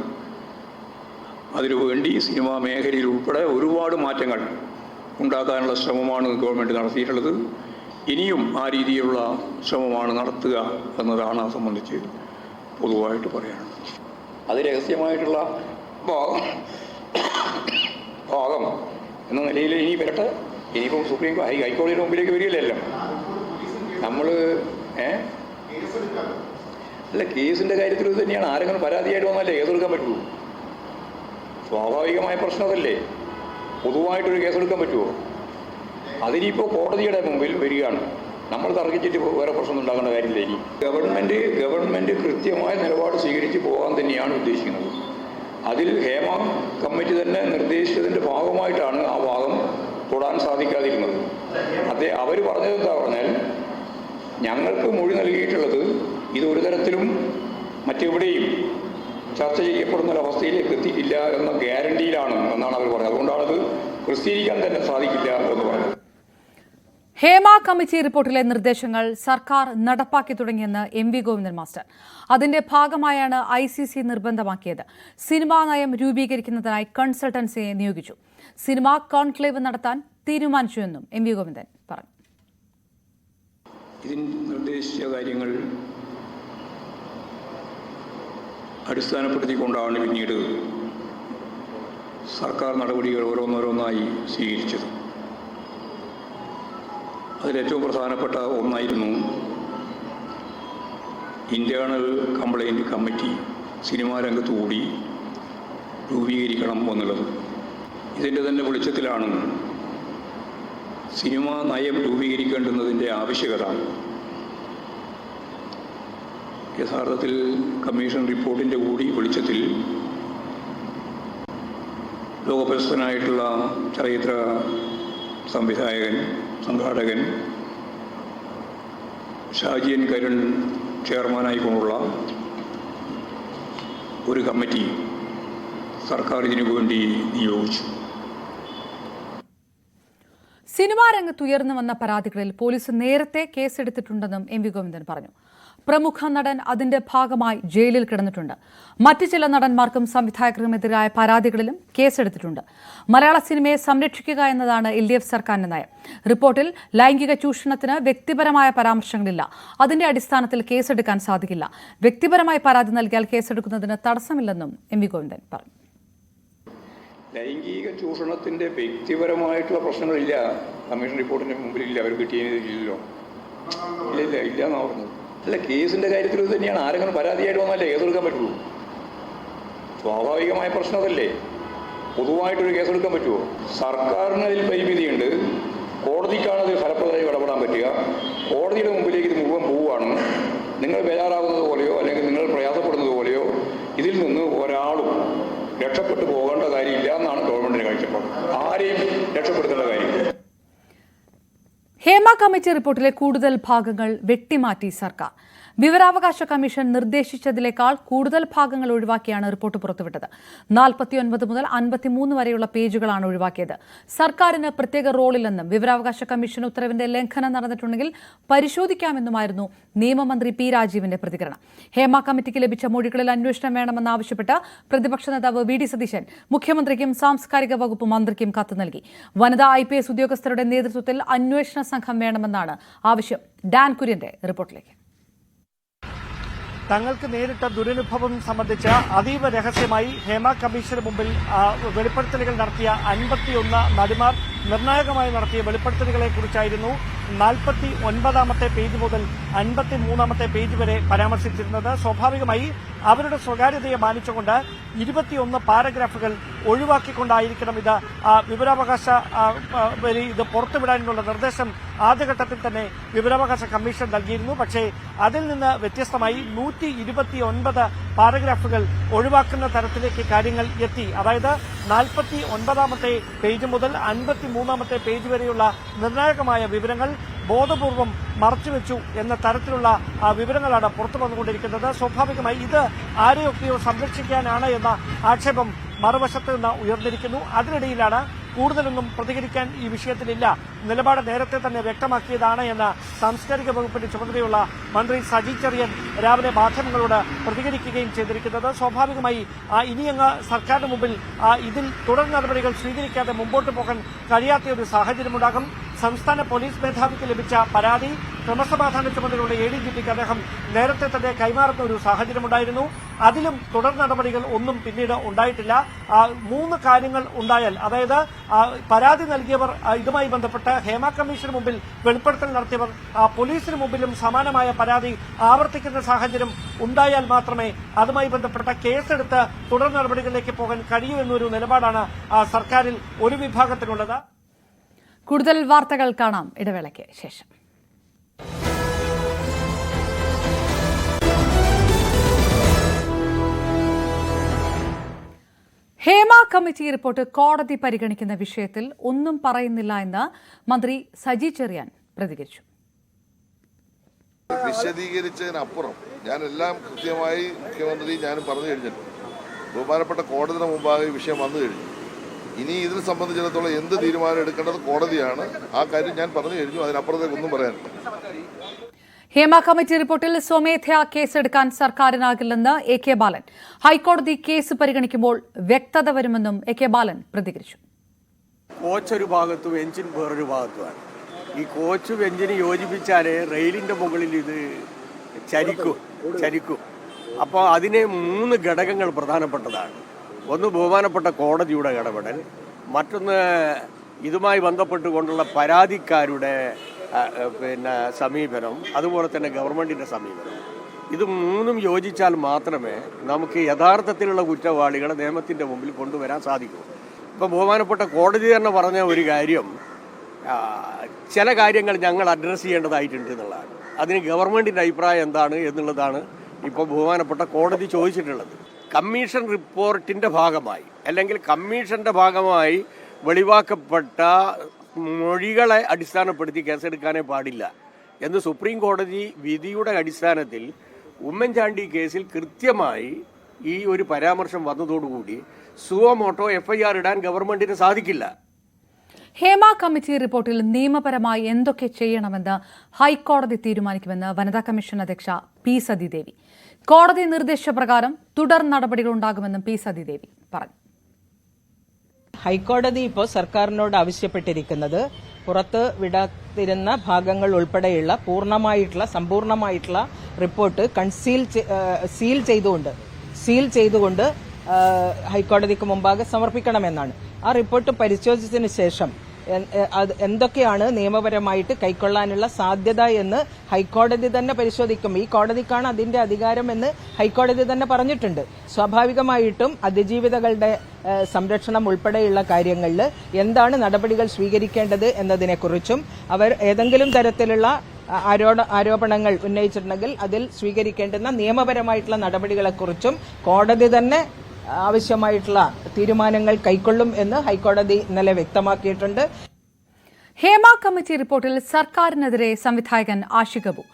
അതിനുവേണ്ടി സിനിമാ മേഖലയിൽ ഉൾപ്പെടെ ഒരുപാട് മാറ്റങ്ങൾ ഉണ്ടാക്കാനുള്ള ശ്രമമാണ് ഗവൺമെൻറ് നടത്തിയിട്ടുള്ളത്. ഇനിയും ആ രീതിയിലുള്ള ശ്രമമാണ് നടത്തുക എന്നതാണ് അത് സംബന്ധിച്ച് പൊതുവായിട്ട് പറയാനുള്ളത്. അത് രഹസ്യമായിട്ടുള്ള ഭാഗം എന്ന നിലയിൽ ഇനി വരട്ടെ. ഇനിയിപ്പം ഹൈക്കോടതിയുടെ മുമ്പിലേക്ക് വരികയല്ലോ നമ്മൾ. അല്ല, കേസിൻ്റെ കാര്യത്തിൽ ഇത് തന്നെയാണ്. ആരെങ്കിലും പരാതിയായിട്ട് വന്നാലേ കേസെടുക്കാൻ പറ്റുമോ? സ്വാഭാവികമായ പ്രശ്നം അതല്ലേ. പൊതുവായിട്ടൊരു കേസെടുക്കാൻ പറ്റുമോ? അതിനിപ്പോൾ കോടതിയുടെ മുമ്പിൽ വരികയാണ്. നമ്മൾ തർക്കിച്ചിട്ട് വേറെ പ്രശ്നം ഉണ്ടാക്കേണ്ട കാര്യമില്ല. ഇനി ഗവൺമെൻറ് കൃത്യമായ നിലപാട് സ്വീകരിച്ച് പോകാൻ തന്നെയാണ് ഉദ്ദേശിക്കുന്നത്. അതിൽ ഹേമ കമ്മിറ്റി തന്നെ നിർദ്ദേശിച്ചതിൻ്റെ ഭാഗമായിട്ടാണ് ആ ഭാഗം തൊടാൻ സാധിക്കാതിരുന്നത്. അവർ പറഞ്ഞത് എന്താ പറഞ്ഞാൽ, ഞങ്ങൾക്ക് മൊഴി നൽകിയിട്ടുള്ളത് ഇത് ഒരു തരത്തിലും മറ്റെവിടെയും ചർച്ച ചെയ്യപ്പെടുന്ന ഒരവസ്ഥയിലേക്ക് എത്തിയിട്ടില്ല എന്ന ഗ്യാരണ്ടിയിലാണ് എന്നാണ് അവർ പറഞ്ഞത്. അതുകൊണ്ടാണത് പ്രസിദ്ധീകരിക്കാൻ തന്നെ സാധിക്കില്ല എന്ന് പറഞ്ഞത്. ഹേമ കമ്മിറ്റി റിപ്പോർട്ടിലെ നിർദ്ദേശങ്ങൾ സർക്കാർ നടപ്പാക്കി തുടങ്ങിയെന്ന് MV ഗോവിന്ദൻ മാസ്റ്റർ. അതിന്റെ ഭാഗമായാണ് ICC നിർബന്ധമാക്കിയത്. സിനിമാ നയം രൂപീകരിക്കുന്നതിനായി കൺസൾട്ടൻസിയെ നിയോഗിച്ചു. സിനിമാ കോൺക്ലേവ് നടത്താൻ തീരുമാനിച്ചുവെന്നും MV ഗോവിന്ദൻ പറഞ്ഞു. ഇതിൽ നിർദ്ദേശിച്ച കാര്യങ്ങൾ അടിസ്ഥാനപ്പെടുത്തിക്കൊണ്ടാണ് പിന്നീട് സർക്കാർ നടപടികൾ ഓരോന്നോരോന്നായി സ്വീകരിച്ചത്. അതിലേറ്റവും പ്രധാനപ്പെട്ട ഒന്നായിരുന്നു ഇന്റേണൽ കംപ്ലൈൻറ്റ് കമ്മിറ്റി സിനിമാ രംഗത്തുകൂടി രൂപീകരിക്കണം എന്നുള്ളത്. ഇതിൻ്റെ തന്നെ വെളിച്ചത്തിലാണ് സിനിമാ നയം രൂപീകരിക്കേണ്ടുന്നതിൻ്റെ ആവശ്യകത. യഥാർത്ഥത്തിൽ കമ്മീഷൻ റിപ്പോർട്ടിൻ്റെ കൂടി വെളിച്ചത്തിൽ ലോകപ്രശസ്തനായിട്ടുള്ള ചലച്ചിത്ര സംവിധായകൻ, സംഘാടകൻ ഷാജിയൻ കരുൺ ചെയർമാനായിക്കൊണ്ടുള്ള ഒരു കമ്മിറ്റി സർക്കാർ ഇതിനു വേണ്ടി നിയോഗിച്ചു. സിനിമാ രംഗത്ത് ഉയർന്നു വന്ന പരാതികളിൽ പോലീസ് നേരത്തെ കേസെടുത്തിട്ടുണ്ടെന്നും MV ഗോവിന്ദൻ പറഞ്ഞു. പ്രമുഖ നടൻ അതിന്റെ ഭാഗമായി ജയിലിൽ കിടന്നിട്ടുണ്ട്. മറ്റു ചില നടന്മാർക്കും സംവിധായകർക്കുമെതിരായ പരാതികളിലും കേസെടുത്തിട്ടുണ്ട്. മലയാള സിനിമയെ സംരക്ഷിക്കുക എന്നതാണ് LDF സർക്കാരിന്റെ നയം. റിപ്പോർട്ടിൽ ലൈംഗിക ചൂഷണത്തിന് വ്യക്തിപരമായ പരാമർശങ്ങളില്ല. അതിന്റെ അടിസ്ഥാനത്തിൽ കേസെടുക്കാൻ സാധിക്കില്ല. വ്യക്തിപരമായി പരാതി നൽകിയാൽ കേസെടുക്കുന്നതിന് തടസ്സമില്ലെന്നും MV ഗോവിന്ദൻ പറഞ്ഞു. ലൈംഗിക ചൂഷണത്തിൻ്റെ വ്യക്തിപരമായിട്ടുള്ള പ്രശ്നങ്ങളില്ല. കമ്മീഷൻ റിപ്പോർട്ടിൻ്റെ മുമ്പിലില്ല. അവർ കിട്ടിയതില്ലല്ലോ. ഇല്ല എന്നാണ് പറഞ്ഞത്. അല്ല, കേസിൻ്റെ കാര്യത്തിൽ ഇത് തന്നെയാണ്. ആരെങ്കിലും പരാതിയായിട്ട് വന്നാലേ കേസെടുക്കാൻ പറ്റുമോ? സ്വാഭാവികമായ പ്രശ്നം അതല്ലേ. പൊതുവായിട്ടൊരു കേസെടുക്കാൻ പറ്റുമോ? സർക്കാരിന് അതിൽ പരിമിതിയുണ്ട്. കോടതിക്കാണ് അതിൽ ഫലപ്രദമായി ഇടപെടാൻ പറ്റുക. കോടതിയുടെ മുമ്പിലേക്ക് ഇത് മുഴുവൻ പോവുകയാണ്. നിങ്ങൾ ബേജാറാകുന്നത് പോലെയോ അല്ലെങ്കിൽ നിങ്ങൾ പ്രയാസപ്പെടുന്നത് പോലെയോ ഇതിൽ നിന്ന് ഒരാളും രക്ഷപ്പെട്ടു പോകേണ്ട കാര്യമില്ല എന്നാണ് ഗവൺമെന്റിന്റെ കാഴ്ചപ്പാട്. ആരെയും രക്ഷപ്പെടുത്തേണ്ട കാര്യമില്ല. ഹേമ കമ്മിറ്റി റിപ്പോർട്ടിലെ കൂടുതൽ ഭാഗങ്ങൾ വെട്ടിമാറ്റി സർക്കാർ. വിവരാവകാശ കമ്മീഷൻ നിർദ്ദേശിച്ചതിനേക്കാൾ കൂടുതൽ ഭാഗങ്ങൾ ഒഴിവാക്കിയാണ് റിപ്പോർട്ട് പുറത്തുവിട്ടത്. 49 മുതൽ 53 വരെയുള്ള പേജുകളാണ് ഒഴിവാക്കിയത്. സർക്കാരിന് പ്രത്യേക റോളില്ലെന്നും വിവരാവകാശ കമ്മീഷൻ ഉത്തരവിന്റെ ലംഘനം നടന്നിട്ടുണ്ടെങ്കിൽ പരിശോധിക്കാമെന്നുമായിരുന്നു നിയമമന്ത്രി P. രാജീവിന്റെ പ്രതികരണം. ഹേമ കമ്മിറ്റിക്ക് ലഭിച്ച മൊഴികളിൽ അന്വേഷണം വേണമെന്നാവശ്യപ്പെട്ട് പ്രതിപക്ഷ നേതാവ് VD സതീശൻ മുഖ്യമന്ത്രിക്കും സാംസ്കാരിക വകുപ്പ് മന്ത്രിക്കും കത്ത് നൽകി. വനിതാ IPS ഉദ്യോഗസ്ഥരുടെ നേതൃത്വത്തിൽ അന്വേഷണ സംഘം വേണമെന്നാണ് ആവശ്യം. ഡാൻ കുര്യന്റെ റിപ്പോർട്ടിലേക്ക്. തങ്ങൾക്ക് നേരിട്ട ദുരനുഭവം സംബന്ധിച്ച് അതീവ രഹസ്യമായി ഹേമ കമ്മീഷന് മുമ്പിൽ വെളിപ്പെടുത്തലുകൾ നടത്തിയ 51 നടിമാർ നിർണായകമായി നടത്തിയ വെളിപ്പെടുത്തലുകളെ കുറിച്ചായിരുന്നു 49ാമത്തെ പേജ് മുതൽ 53ാമത്തെ പേജ് വരെ പരാമർശിച്ചിരുന്നത്. സ്വാഭാവികമായി അവരുടെ സ്വകാര്യതയെ മാനിച്ചുകൊണ്ട് 21 പാരഗ്രാഫുകൾ ഒഴിവാക്കിക്കൊണ്ടായിരിക്കണം ഇത് വിവരാവകാശ ഇത് പുറത്തുവിടാനുള്ള നിർദ്ദേശം ആദ്യഘട്ടത്തിൽ തന്നെ വിവരാവകാശ കമ്മീഷൻ നൽകിയിരുന്നു. പക്ഷേ അതിൽ നിന്ന് വ്യത്യസ്തമായി 129 പാരഗ്രാഫുകൾ ഒഴിവാക്കുന്ന തരത്തിലേക്ക് കാര്യങ്ങൾ എത്തി. അതായത് 49ാമത്തെ പേജ് മുതൽ 53ാമത്തെ പേജ് വരെയുള്ള നിർണായകമായ വിവരങ്ങൾ ബോധപൂർവം മറച്ചുവെച്ചു എന്ന തരത്തിലുള്ള വിവരങ്ങളാണ് പുറത്തു വന്നുകൊണ്ടിരിക്കുന്നത്. സ്വാഭാവികമായി ഇത് ആരെയൊക്കെയോ സംരക്ഷിക്കാനാണ് എന്ന ആക്ഷേപം മറുവശത്ത് നിന്ന് ഉയർന്നിരിക്കുന്നു. അതിനിടയിലാണ് കൂടുതലൊന്നും പ്രതികരിക്കാൻ ഈ വിഷയത്തിലില്ല, നിലപാട് നേരത്തെ തന്നെ വ്യക്തമാക്കിയതാണ് എന്ന് സാംസ്കാരിക വകുപ്പിന്റെ ചുമതലയുള്ള മന്ത്രി സജി ചെറിയൻ രാവിലെ മാധ്യമങ്ങളോട് പ്രതികരിക്കുകയും ചെയ്തിരിക്കുന്നത്. സ്വാഭാവികമായി ഇനിയങ്ങ് സർക്കാരിന് മുമ്പിൽ ഇതിൽ തുടർ നടപടികൾ സ്വീകരിക്കാതെ മുമ്പോട്ട് പോകാൻ കഴിയാത്ത ഒരു സാഹചര്യമുണ്ടാകും. സംസ്ഥാന പോലീസ് മേധാവിക്ക് ലഭിച്ച പരാതി ക്രമസമാധാന ചുമതലയുള്ള ADGPക്ക് അദ്ദേഹം നേരത്തെ തന്നെ കൈമാറുന്ന ഒരു സാഹചര്യമുണ്ടായിരുന്നു. അതിലും തുടർ നടപടികൾ ഒന്നും പിന്നീട് ഉണ്ടായിട്ടില്ല. 3 കാര്യങ്ങൾ ഉണ്ടായാൽ, അതായത് പരാതി നൽകിയവർ ഇതുമായി ബന്ധപ്പെട്ട് ഹേമ കമ്മീഷന് മുമ്പിൽ വെളിപ്പെടുത്തൽ നടത്തിയവർ പോലീസിന് മുമ്പിലും സമാനമായ പരാതി ആവർത്തിക്കുന്ന സാഹചര്യം ഉണ്ടായാൽ മാത്രമേ അതുമായി ബന്ധപ്പെട്ട കേസെടുത്ത് തുടർ നടപടികളിലേക്ക് പോകാൻ കഴിയൂ എന്നൊരു നിലപാടാണ് സർക്കാരിൽ ഒരു വിഭാഗത്തിനുള്ളത്. കൂടുതൽ വാർത്തകൾ കാണാം ഇടവേളയ്ക്ക് ശേഷം. ഹേമ കമ്മിറ്റി റിപ്പോർട്ട് കോടതി പരിഗണിക്കുന്ന വിഷയത്തിൽ ഒന്നും പറയുന്നില്ല എന്ന് മന്ത്രി സജി ചെറിയാൻ പ്രതികരിച്ചു. വിശദീകരിച്ചതിനപ്പുറം ഞാനെല്ലാം കൃത്യമായി മുഖ്യമന്ത്രി ഞാനും പറഞ്ഞു കഴിഞ്ഞിട്ടുണ്ട്. ബഹുമാനപ്പെട്ട കോടതിയുടെ മുമ്പാകെ ഈ വിഷയം വന്നു കഴിഞ്ഞു. ഇനി ഇതിനെ സംബന്ധിച്ചിടത്തോളം എന്ത് തീരുമാനം എടുക്കേണ്ടത് കോടതിയാണ്. ആ കാര്യം ഞാൻ പറഞ്ഞു കഴിഞ്ഞു. അതിനപ്പുറത്തേക്ക് ഒന്നും പറയാനില്ല. ഹേമ കമ്മിറ്റി റിപ്പോർട്ടിൽ സ്വമേധയാ കേസെടുക്കാൻ സർക്കാരിനാകില്ലെന്ന് AK ബാലൻ. ഹൈക്കോടതി കേസ് പരിഗണിക്കുമ്പോൾ വ്യക്തത വരുമെന്നും AK ബാലൻ പ്രതികരിച്ചു. കോച്ച് ഒരു ഭാഗത്തും എഞ്ചിൻ വേറൊരു ഭാഗത്തുമാണ്. ഈ കോച്ചും എഞ്ചിന് യോജിപ്പിച്ചാൽ റെയിലിൻ്റെ മുകളിൽ ഇത് ചരിക്കും. അപ്പോൾ അതിന് 3 ഘടകങ്ങൾ പ്രധാനപ്പെട്ടതാണ്. ഒന്ന് ബഹുമാനപ്പെട്ട കോടതിയുടെ ഇടപെടൽ, മറ്റൊന്ന് ഇതുമായി ബന്ധപ്പെട്ടുകൊണ്ടുള്ള പരാതിക്കാരുടെ സമീപനം, അതുപോലെ തന്നെ ഗവൺമെൻറ്റിൻ്റെ സമീപനം. ഇത് 3ഉം യോജിച്ചാൽ മാത്രമേ നമുക്ക് യഥാർത്ഥത്തിലുള്ള കുറ്റവാളികളെ നിയമത്തിൻ്റെ മുമ്പിൽ കൊണ്ടുവരാൻ സാധിക്കൂ. ഇപ്പോൾ ബഹുമാനപ്പെട്ട കോടതി തന്നെ പറഞ്ഞ ഒരു കാര്യം, ചില കാര്യങ്ങൾ ഞങ്ങൾ അഡ്രസ്സ് ചെയ്യേണ്ടതായിട്ടുണ്ട് എന്നുള്ളതാണ്. അതിന് ഗവൺമെൻറ്റിൻ്റെ അഭിപ്രായം എന്താണ് എന്നുള്ളതാണ് ഇപ്പോൾ ബഹുമാനപ്പെട്ട കോടതി ചോദിച്ചിട്ടുള്ളത്. കമ്മീഷൻ റിപ്പോർട്ടിൻ്റെ ഭാഗമായി അല്ലെങ്കിൽ കമ്മീഷൻ്റെ ഭാഗമായി വെളിവാക്കപ്പെട്ട മൊഴികളെ അടിസ്ഥാനപ്പെടുത്തി കേസെടുക്കാനേ പാടില്ല എന്ന് സുപ്രീം കോടതി വിധിയുടെ അടിസ്ഥാനത്തിൽ ഉമ്മൻചാണ്ടി കേസിൽ കൃത്യമായി ഈ ഒരു പരാമർശം വന്നതോടുകൂടി സുവമോട്ടോ FIR ഇടാൻ ഗവൺമെന്റിന് സാധിക്കില്ല. ഹേമ കമ്മിറ്റി റിപ്പോർട്ടിൽ നിയമപരമായി എന്തൊക്കെ ചെയ്യണമെന്ന് ഹൈക്കോടതി തീരുമാനിക്കുമെന്ന് വനിതാ കമ്മീഷൻ അധ്യക്ഷ P. സതീദേവി. കോടതി നിർദ്ദേശപ്രകാരം തുടർ നടപടികളുണ്ടാകുമെന്നും P. സതീദേവി പറഞ്ഞു. ഹൈക്കോടതി ഇപ്പോൾ സർക്കാരിനോട് ആവശ്യപ്പെട്ടിരിക്കുന്നത് പുറത്ത് വിടാതിരുന്ന ഭാഗങ്ങൾ ഉൾപ്പെടെയുള്ള സമ്പൂർണമായിട്ടുള്ള റിപ്പോർട്ട് സീൽ ചെയ്തുകൊണ്ട് ഹൈക്കോടതിക്ക് മുമ്പാകെ സമർപ്പിക്കണമെന്നാണ്. ആ റിപ്പോർട്ട് പരിശോധിച്ചതിന് ശേഷം എന്തൊക്കെയാണ് നിയമപരമായിട്ട് കൈക്കൊള്ളാനുള്ള സാധ്യത എന്ന് ഹൈക്കോടതി തന്നെ പരിശോധിക്കും. ഈ കോടതിക്കാണ് അതിന്റെ അധികാരമെന്ന് ഹൈക്കോടതി തന്നെ പറഞ്ഞിട്ടുണ്ട്. സ്വാഭാവികമായിട്ടും അതിജീവിതകളുടെ സംരക്ഷണം ഉൾപ്പെടെയുള്ള കാര്യങ്ങളിൽ എന്താണ് നടപടികൾ സ്വീകരിക്കേണ്ടത് എന്നതിനെക്കുറിച്ചും അവർ ഏതെങ്കിലും തരത്തിലുള്ള ആരോപണങ്ങൾ ഉന്നയിച്ചിട്ടുണ്ടെങ്കിൽ അതിൽ സ്വീകരിക്കേണ്ടുന്ന നിയമപരമായിട്ടുള്ള നടപടികളെക്കുറിച്ചും കോടതി തന്നെ ആവശ്യമായിട്ടുള്ള തീരുമാനങ്ങൾ കൈക്കൊള്ളും എന്ന് ഹൈക്കോടതി ഇന്നലെ വ്യക്തമാക്കിയിട്ടുണ്ട്. ഹേമ കമ്മിറ്റി റിപ്പോർട്ടിൽ സർക്കാരിനെതിരെ സംവിധായകൻ ആഷിഖ് അബു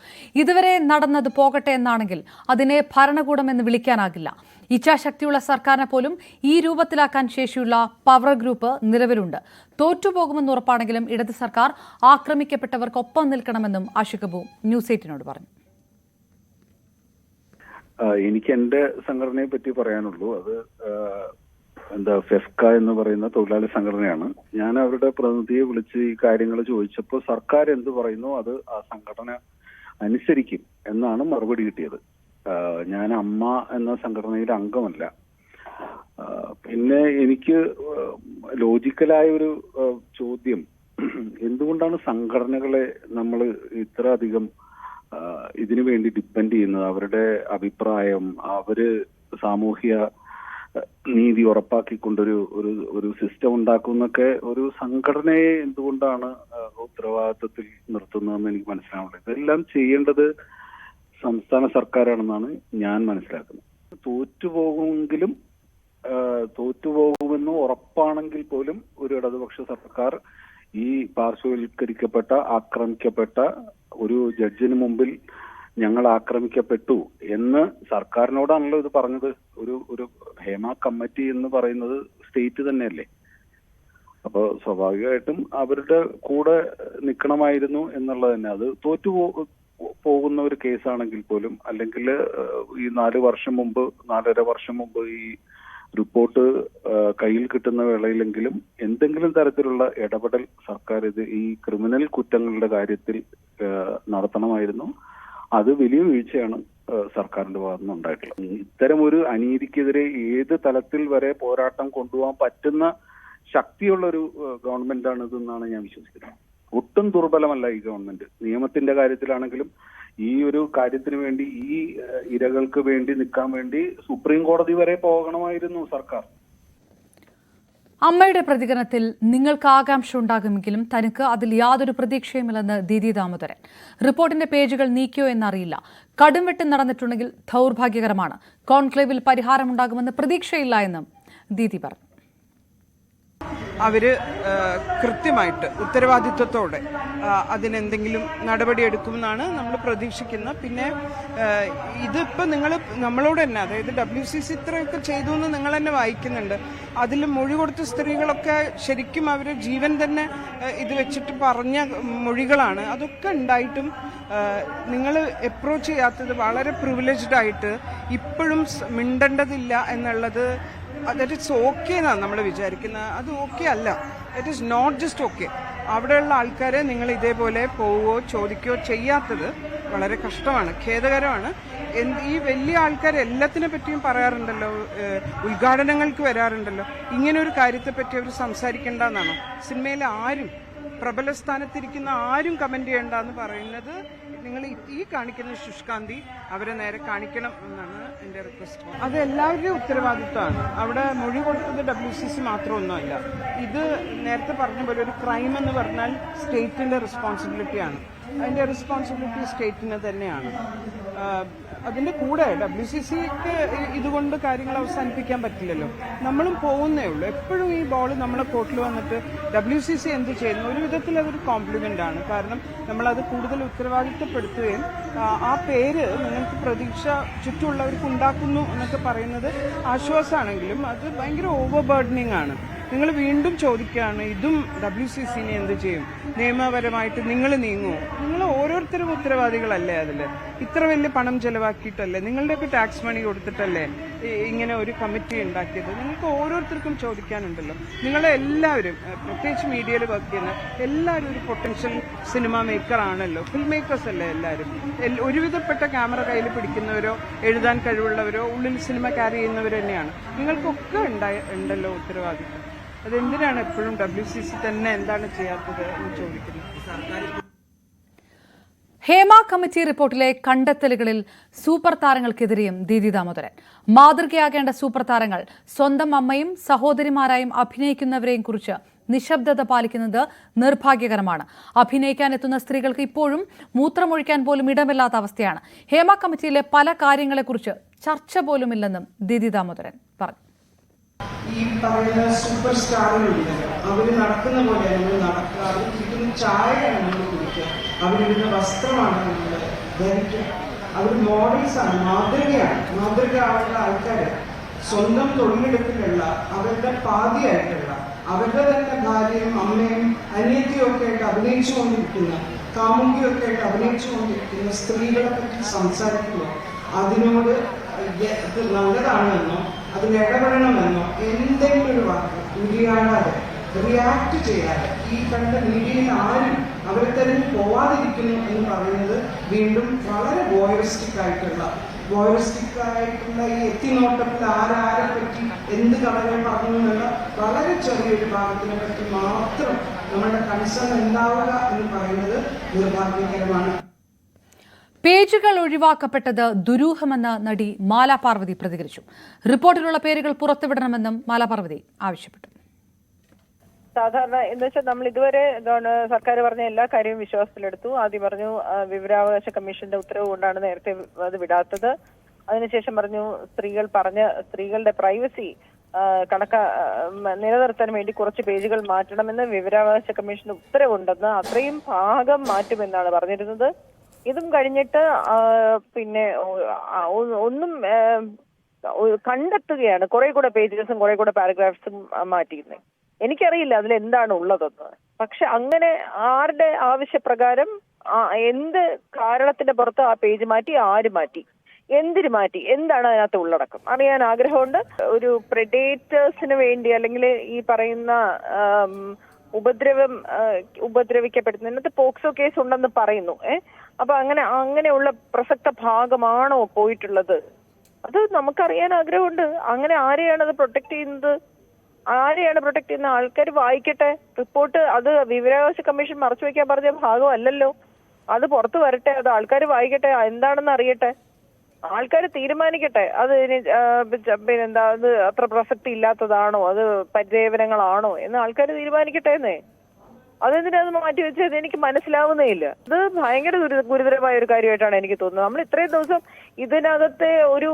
ഇതുവരെ നടന്നത് പോകട്ടെ എന്നാണെങ്കിൽ അതിനെ ഭരണകൂടമെന്ന് വിളിക്കാനാകില്ല. ഇച്ഛാശക്തിയുള്ള സർക്കാരിനെ പോലും ഈ രൂപത്തിലാക്കാൻ ശേഷിയുള്ള പവർ ഗ്രൂപ്പ് നിലവിലുണ്ട്. തോറ്റുപോകുമെന്ന് ഉറപ്പാണെങ്കിലും ഇടത് സർക്കാർ ആക്രമിക്കപ്പെട്ടവർക്കൊപ്പം നിൽക്കണമെന്നും ആഷിഖ് അബു ന്യൂസ് 8നോട് പറഞ്ഞു. എനിക്ക് എന്റെ സംഘടനയെ പറ്റി പറയാനുള്ളൂ. അത് ഫെഫ്ക എന്ന് പറയുന്ന തൊഴിലാളി സംഘടനയാണ്. ഞാൻ അവരുടെ പ്രതിനിധിയെ വിളിച്ച് ഈ കാര്യങ്ങൾ ചോദിച്ചപ്പോൾ സർക്കാർ എന്ത് പറയുന്നു അത് ആ സംഘടന അനുസരിക്കും എന്നാണ് മറുപടി കിട്ടിയത്. ഞാൻ അമ്മ എന്ന സംഘടനയുടെ അംഗമല്ല. പിന്നെ എനിക്ക് ലോജിക്കലായ ഒരു ചോദ്യം, എന്തുകൊണ്ടാണ് സംഘടനകളെ നമ്മൾ ഇത്ര അധികം ഇതിനു വേണ്ടി ഡിപ്പെൻഡ് ചെയ്യുന്നത്? അവരുടെ അഭിപ്രായം, അവര് സാമൂഹ്യ നീതി ഉറപ്പാക്കിക്കൊണ്ടൊരു ഒരു സിസ്റ്റം ഉണ്ടാക്കുന്നൊക്കെ ഒരു സംഘടനയെ എന്തുകൊണ്ടാണ് ഉത്തരവാദിത്വത്തിൽ നിർത്തുന്നതെന്ന് എനിക്ക് മനസ്സിലാവുന്നില്ല. ഇതെല്ലാം ചെയ്യേണ്ടത് സംസ്ഥാന സർക്കാരാണെന്നാണ് ഞാൻ മനസ്സിലാക്കുന്നത്. തോറ്റുപോകുമെന്ന് ഉറപ്പാണെങ്കിൽ പോലും ഒരു ഇടതുപക്ഷ സർക്കാർ ഈ പാർശ്വവൽക്കരിക്കപ്പെട്ട, ആക്രമിക്കപ്പെട്ട ഒരു ജഡ്ജിന് മുമ്പിൽ ഞങ്ങൾ ആക്രമിക്കപ്പെട്ടു എന്ന് സർക്കാരിനോടാണല്ലോ ഇത് പറഞ്ഞത്. ഒരു ഹേമ കമ്മിറ്റി എന്ന് പറയുന്നത് സ്റ്റേറ്റ് തന്നെയല്ലേ. അപ്പോൾ സ്വാഭാവികമായിട്ടും അവരുടെ കൂടെ നിൽക്കണമായിരുന്നു എന്നുള്ളത് തന്നെ. അത് പോകുന്ന ഒരു കേസാണെങ്കിൽ പോലും, അല്ലെങ്കിൽ ഈ 4 വർഷം മുമ്പ് 4.5 വർഷം മുമ്പ് ഈ റിപ്പോർട്ട് കയ്യിൽ കിട്ടുന്ന വേളയിലെങ്കിലും എന്തെങ്കിലും തരത്തിലുള്ള ഇടപെടൽ സർക്കാർ ഈ ക്രിമിനൽ കുറ്റങ്ങളുടെ കാര്യത്തിൽ നടത്തണമായിരുന്നു. അത് വലിയ വീഴ്ചയാണ് സർക്കാരിന്റെ ഭാഗത്തു നിന്ന് ഉണ്ടായിട്ടുള്ളത്. ഇത്തരം ഒരു അനീതിക്കെതിരെ ഏത് തലത്തിൽ വരെ പോരാട്ടം കൊണ്ടുപോകാൻ പറ്റുന്ന ശക്തിയുള്ള ഒരു ഗവൺമെന്റാണ് ഇതെന്നാണ് ഞാൻ വിശ്വസിക്കുന്നത്. ഒട്ടും ദുർബലമല്ല ഈ ഗവൺമെന്റ്. നിയമത്തിന്റെ കാര്യത്തിലാണെങ്കിലും ഈ ഒരു കാര്യത്തിന് വേണ്ടി, ഈ ഇരകൾക്ക് വേണ്ടി നിൽക്കാൻ വേണ്ടി സുപ്രീം കോടതി വരെ പോകണമായിരുന്നു സർക്കാർ. അമ്മയുടെ പ്രതികരണത്തിൽ നിങ്ങൾക്ക് ആകാംക്ഷ ഉണ്ടാകുമെങ്കിലും തനിക്ക് അതിൽ യാതൊരു പ്രതീക്ഷയുമില്ലെന്ന് ദീദി ദാമോദരൻ. റിപ്പോർട്ടിന്റെ പേജുകൾ നീക്കിയോ എന്നറിയില്ല. കടുംവെട്ട് നടന്നിട്ടുണ്ടെങ്കിൽ ദൗർഭാഗ്യകരമാണ്. കോൺക്ലേവിൽ പരിഹാരമുണ്ടാകുമെന്ന് പ്രതീക്ഷയില്ല എന്നും ദീദി പറഞ്ഞു. അവര് കൃത്യമായിട്ട് ഉത്തരവാദിത്വത്തോടെ അതിനെന്തെങ്കിലും നടപടിയെടുക്കുമെന്നാണ് നമ്മൾ പ്രതീക്ഷിക്കുന്നത്. പിന്നെ ഇതിപ്പോൾ നമ്മളോട് തന്നെ, അതായത് WCC ഇത്രയൊക്കെ ചെയ്തു എന്ന് നിങ്ങൾ തന്നെ വായിക്കുന്നുണ്ട്. അതിൽ മൊഴി കൊടുത്ത സ്ത്രീകളൊക്കെ ശരിക്കും അവർ ജീവൻ തന്നെ ഇത് വെച്ചിട്ട് പറഞ്ഞ മൊഴികളാണ്. അതൊക്കെ ഉണ്ടായിട്ടും നിങ്ങൾ അപ്രോച്ച് ചെയ്യാത്തത് വളരെ പ്രിവിലേജ്ഡ് ആയിട്ട് ഇപ്പോഴും മിണ്ടേണ്ടതില്ല എന്നുള്ളത്, ദാറ്റ് ഇറ്റ്സ് ഓക്കെ എന്നാണ് നമ്മൾ വിചാരിക്കുന്നത്. അത് ഓക്കെ അല്ല. It is not just okay. അവിടെയുള്ള ആൾക്കാരെ നിങ്ങൾ ഇതേപോലെ പോവുകയോ ചോദിക്കുകയോ ചെയ്യാത്തത് വളരെ കഷ്ടമാണ്, ഖേദകരമാണ്. ഈ വലിയ ആൾക്കാർ എല്ലാത്തിനെ പറ്റിയും പറയാറുണ്ടല്ലോ, ഉദ്ഘാടനങ്ങൾക്ക് വരാറുണ്ടല്ലോ. ഇങ്ങനെ ഒരു കാര്യത്തെപ്പറ്റി അവർ സംസാരിക്കേണ്ടെന്നാണോ? സിനിമയിലെ ആരും, പ്രബല സ്ഥാനത്തിരിക്കുന്ന ആരും കമന്റ് ചെയ്യണ്ടെന്ന് പറയുന്നത് നിങ്ങൾ ഈ കാണിക്കുന്ന ശുഷ്കാന്തി അവരെ നേരെ കാണിക്കണം എന്നാണ് എൻ്റെ റിക്വസ്റ്റ്. അത് എല്ലാവരുടെയും ഉത്തരവാദിത്വമാണ്. അവിടെ മൊഴി കൊടുത്തത് WCC മാത്രമൊന്നുമല്ല. ഇത് നേരത്തെ പറഞ്ഞ പോലെ ഒരു ക്രൈം എന്ന് പറഞ്ഞാൽ സ്റ്റേറ്റിന്റെ റെസ്പോൺസിബിലിറ്റിയാണ്. അതിന്റെ റെസ്പോൺസിബിലിറ്റി സ്റ്റേറ്റിന് തന്നെയാണ്. അതിന്റെ കൂടെ WCCക്ക് ഇതുകൊണ്ട് കാര്യങ്ങൾ അവസാനിപ്പിക്കാൻ പറ്റില്ലല്ലോ. നമ്മളും പോകുന്നേ ഉള്ളൂ. എപ്പോഴും ഈ ബോൾ നമ്മളെ കോർട്ടിൽ വന്നിട്ട് WCC എന്ത് ചെയ്യുന്നു, ഒരു വിധത്തിൽ അതൊരു കോംപ്ലിമെന്റ് ആണ്. കാരണം നമ്മളത് കൂടുതൽ ഉത്തരവാദിത്തപ്പെടുത്തുകയും ആ പേര് നിങ്ങൾക്ക് പ്രതീക്ഷ ചുറ്റുമുള്ളവർക്ക് ഉണ്ടാക്കുന്നു എന്നൊക്കെ പറയുന്നത് ആശ്വാസമാണെങ്കിലും അത് ഭയങ്കര ഓവർ ബർഡനിങ് ആണ്. നിങ്ങൾ വീണ്ടും ചോദിക്കുകയാണ്, ഇതും WCCനെ എന്ത് ചെയ്യും? നിയമപരമായിട്ട് നിങ്ങൾ നീങ്ങുമോ? നിങ്ങൾ ഓരോരുത്തരും ഉത്തരവാദികളല്ലേ അതിൽ? ഇത്ര വലിയ പണം ചെലവാക്കിയിട്ടല്ലേ, നിങ്ങളുടെയൊക്കെ ടാക്സ് മണി കൊടുത്തിട്ടല്ലേ ഇങ്ങനെ ഒരു കമ്മിറ്റി ഉണ്ടാക്കിയത്? നിങ്ങൾക്ക് ഓരോരുത്തർക്കും ചോദിക്കാനുണ്ടല്ലോ. നിങ്ങളെ എല്ലാവരും, പ്രത്യേകിച്ച് മീഡിയയിൽ വർക്ക് ചെയ്യുന്ന എല്ലാവരും ഒരു പൊട്ടൻഷ്യൽ സിനിമ മേക്കർ ആണല്ലോ, ഫിൽം മേക്കേഴ്സ് അല്ലേ എല്ലാവരും. ഒരുവിധപ്പെട്ട ക്യാമറ കയ്യിൽ പിടിക്കുന്നവരോ എഴുതാൻ കഴിവുള്ളവരോ ഉള്ളിൽ സിനിമ ക്യാരി ചെയ്യുന്നവർ തന്നെയാണ്. നിങ്ങൾക്കൊക്കെ ഉണ്ടല്ലോ ഉത്തരവാദിത്വം. അതെന്തിനാണ് എപ്പോഴും WCC തന്നെ എന്താണ് ചെയ്യാത്തത് എന്ന് ചോദിക്കുന്നത്? ഹേമ കമ്മിറ്റി റിപ്പോർട്ടിലെ കണ്ടെത്തലുകളിൽ സൂപ്പർ താരങ്ങൾക്കെതിരെയും ദീദി ദാമോദരൻ. മാതൃകയാകേണ്ട സൂപ്പർ താരങ്ങൾ സ്വന്തം അമ്മയും സഹോദരിമാരായും അഭിനയിക്കുന്നവരെയും കുറിച്ച് നിശബ്ദത പാലിക്കുന്നത് നിർഭാഗ്യകരമാണ്. അഭിനയിക്കാനെത്തുന്ന സ്ത്രീകൾക്ക് ഇപ്പോഴും മൂത്രമൊഴിക്കാൻ പോലും ഇടമില്ലാത്ത അവസ്ഥയാണ്. ഹേമ കമ്മിറ്റിയിലെ പല കാര്യങ്ങളെക്കുറിച്ച് ചർച്ച പോലുമില്ലെന്നും ദീദി ദാമോദരൻ പറഞ്ഞു. ഈ പറയുന്ന സൂപ്പർ സ്റ്റാറുകളുണ്ട്, അവര് നടക്കുന്ന പോലെ നമ്മൾ നടക്കുക, അവർ കിട്ടുന്ന ചായയാണ് നമ്മൾ കുടിക്കുക, അവരിടുന്ന വസ്ത്രമാണ് നമ്മൾ ധരിക്കുക, അവർ മോഡൽസാണ്, മാതൃകയാണ്. മാതൃക ആവുന്ന ആൾക്കാർ സ്വന്തം തൊഴിലെടുപ്പിലുള്ള അവരുടെ പാതിയായിട്ടുള്ള അവരുടെ തന്നെ ഭാര്യയും അമ്മയും അനിയത്തിയും ഒക്കെ ആയിട്ട് അഭിനയിച്ചുകൊണ്ടിരിക്കുന്ന, കാമുകിയൊക്കെ ആയിട്ട് അഭിനയിച്ചുകൊണ്ടിരിക്കുന്ന സ്ത്രീകളെ പറ്റി സംസാരിക്കുമ്പോൾ അതിനോട് ഇത് നല്ലതാണെന്നോ അതിന് ഇടപെടണമെന്നോ എന്തെങ്കിലും ഒരു വാക്ക് ഉരിയാടാതെ റിയാക്ട് ചെയ്യാതെ ഈ കണ്ട മീഡിയയിൽ ആരും അവരെ തന്നെ പോവാതിരിക്കുന്നു എന്ന് പറയുന്നത് വീണ്ടും വളരെ വോയറിസ്റ്റിക് ആയിട്ടുള്ള വോയിസ്റ്റിക് ആയിട്ടുള്ള ഈ എത്തിനോട്ടത്തിൽ ആരാരെ പറ്റി എന്ത് കഥകൾ പറഞ്ഞു എന്നുള്ള വളരെ ചെറിയൊരു ഭാഗത്തിനെ പറ്റി മാത്രം നമ്മുടെ കൺസേൺ ഉണ്ടാവുക എന്ന് പറയുന്നത് നിർഭാഗ്യകരമാണ്. പേജുകൾ ഒഴിവാക്കപ്പെട്ടത് ദുരൂഹമെന്ന് നടി മാല പാർവതി പ്രതികരിച്ചു. റിപ്പോർട്ടിലുള്ള പേരുകൾ പുറത്തുവിടണമെന്നും മാല പാർവതി ആവശ്യപ്പെട്ടു. സാധാരണ എന്ന് വെച്ചാൽ നമ്മൾ ഇതുവരെ സർക്കാർ പറഞ്ഞ എല്ലാ കാര്യവും വിശ്വാസത്തിലെടുത്തു. ആദ്യം പറഞ്ഞു വിവരാവകാശ കമ്മീഷന്റെ ഉത്തരവ് കൊണ്ടാണ് നേരത്തെ അത് വിടാത്തത്. അതിനുശേഷം പറഞ്ഞു സ്ത്രീകളുടെ പ്രൈവസി നിലനിർത്താൻ വേണ്ടി കുറച്ച് പേജുകൾ മാറ്റണമെന്ന് വിവരാവകാശ കമ്മീഷന്റെ ഉത്തരവുണ്ടെന്ന്, അത്രയും ഭാഗം മാറ്റുമെന്നാണ് പറഞ്ഞിരുന്നത്. ഇതും കഴിഞ്ഞിട്ട് പിന്നെ ഒന്നും കണ്ടെത്തുകയാണ്, കുറെ കൂടെ പേജസും കുറെ കൂടെ പാരഗ്രാഫ്സും മാറ്റിയിരുന്നത്. എനിക്കറിയില്ല അതിൽ എന്താണ് ഉള്ളതെന്ന്. പക്ഷെ അങ്ങനെ ആരുടെ ആവശ്യപ്രകാരം എന്ത് കാരണത്തിന്റെ പുറത്ത് ആ പേജ് മാറ്റി, ആര് മാറ്റി, എന്തിനു മാറ്റി, എന്താണ് അതിനകത്ത് ഉള്ളടക്കം അറിയാൻ ആഗ്രഹമുണ്ട്. ഒരു പ്രെഡേറ്റേഴ്സിന് വേണ്ടി അല്ലെങ്കിൽ ഈ പറയുന്ന ഉപദ്രവിക്കപ്പെടുന്നതിനകത്ത് പോക്സോ കേസ് ഉണ്ടെന്ന് പറയുന്നു. അപ്പൊ അങ്ങനെയുള്ള പ്രസക്ത ഭാഗമാണോ പോയിട്ടുള്ളത്? അത് നമുക്കറിയാൻ ആഗ്രഹമുണ്ട്. അങ്ങനെ ആരെയാണ് അത് പ്രൊട്ടക്ട് ചെയ്യുന്നത്? ആൾക്കാർ വായിക്കട്ടെ റിപ്പോർട്ട്. അത് വിവരാവകാശ കമ്മീഷൻ മറച്ചു വെക്കാൻ പറഞ്ഞ ഭാഗമല്ലല്ലോ. അത് പുറത്തു വരട്ടെ, അത് ആൾക്കാർ വായിക്കട്ടെ, എന്താണെന്ന് അറിയട്ടെ, ആൾക്കാർ തീരുമാനിക്കട്ടെ. അത് പിന്നെന്താ, അത് അത്ര പ്രസക്തി ഇല്ലാത്തതാണോ, അത് പരിദേവനങ്ങളാണോ എന്ന് ആൾക്കാർ തീരുമാനിക്കട്ടെ എന്നേ. അതെന്തിനാ അത് മാറ്റി വെച്ചത് എനിക്ക് മനസ്സിലാവുന്നേ ഇല്ല. അത് ഭയങ്കര ഗുരുതരമായ ഒരു കാര്യമായിട്ടാണ് എനിക്ക് തോന്നുന്നത്. നമ്മൾ ഇത്രയും ദിവസം ഇതിനകത്തെ ഒരു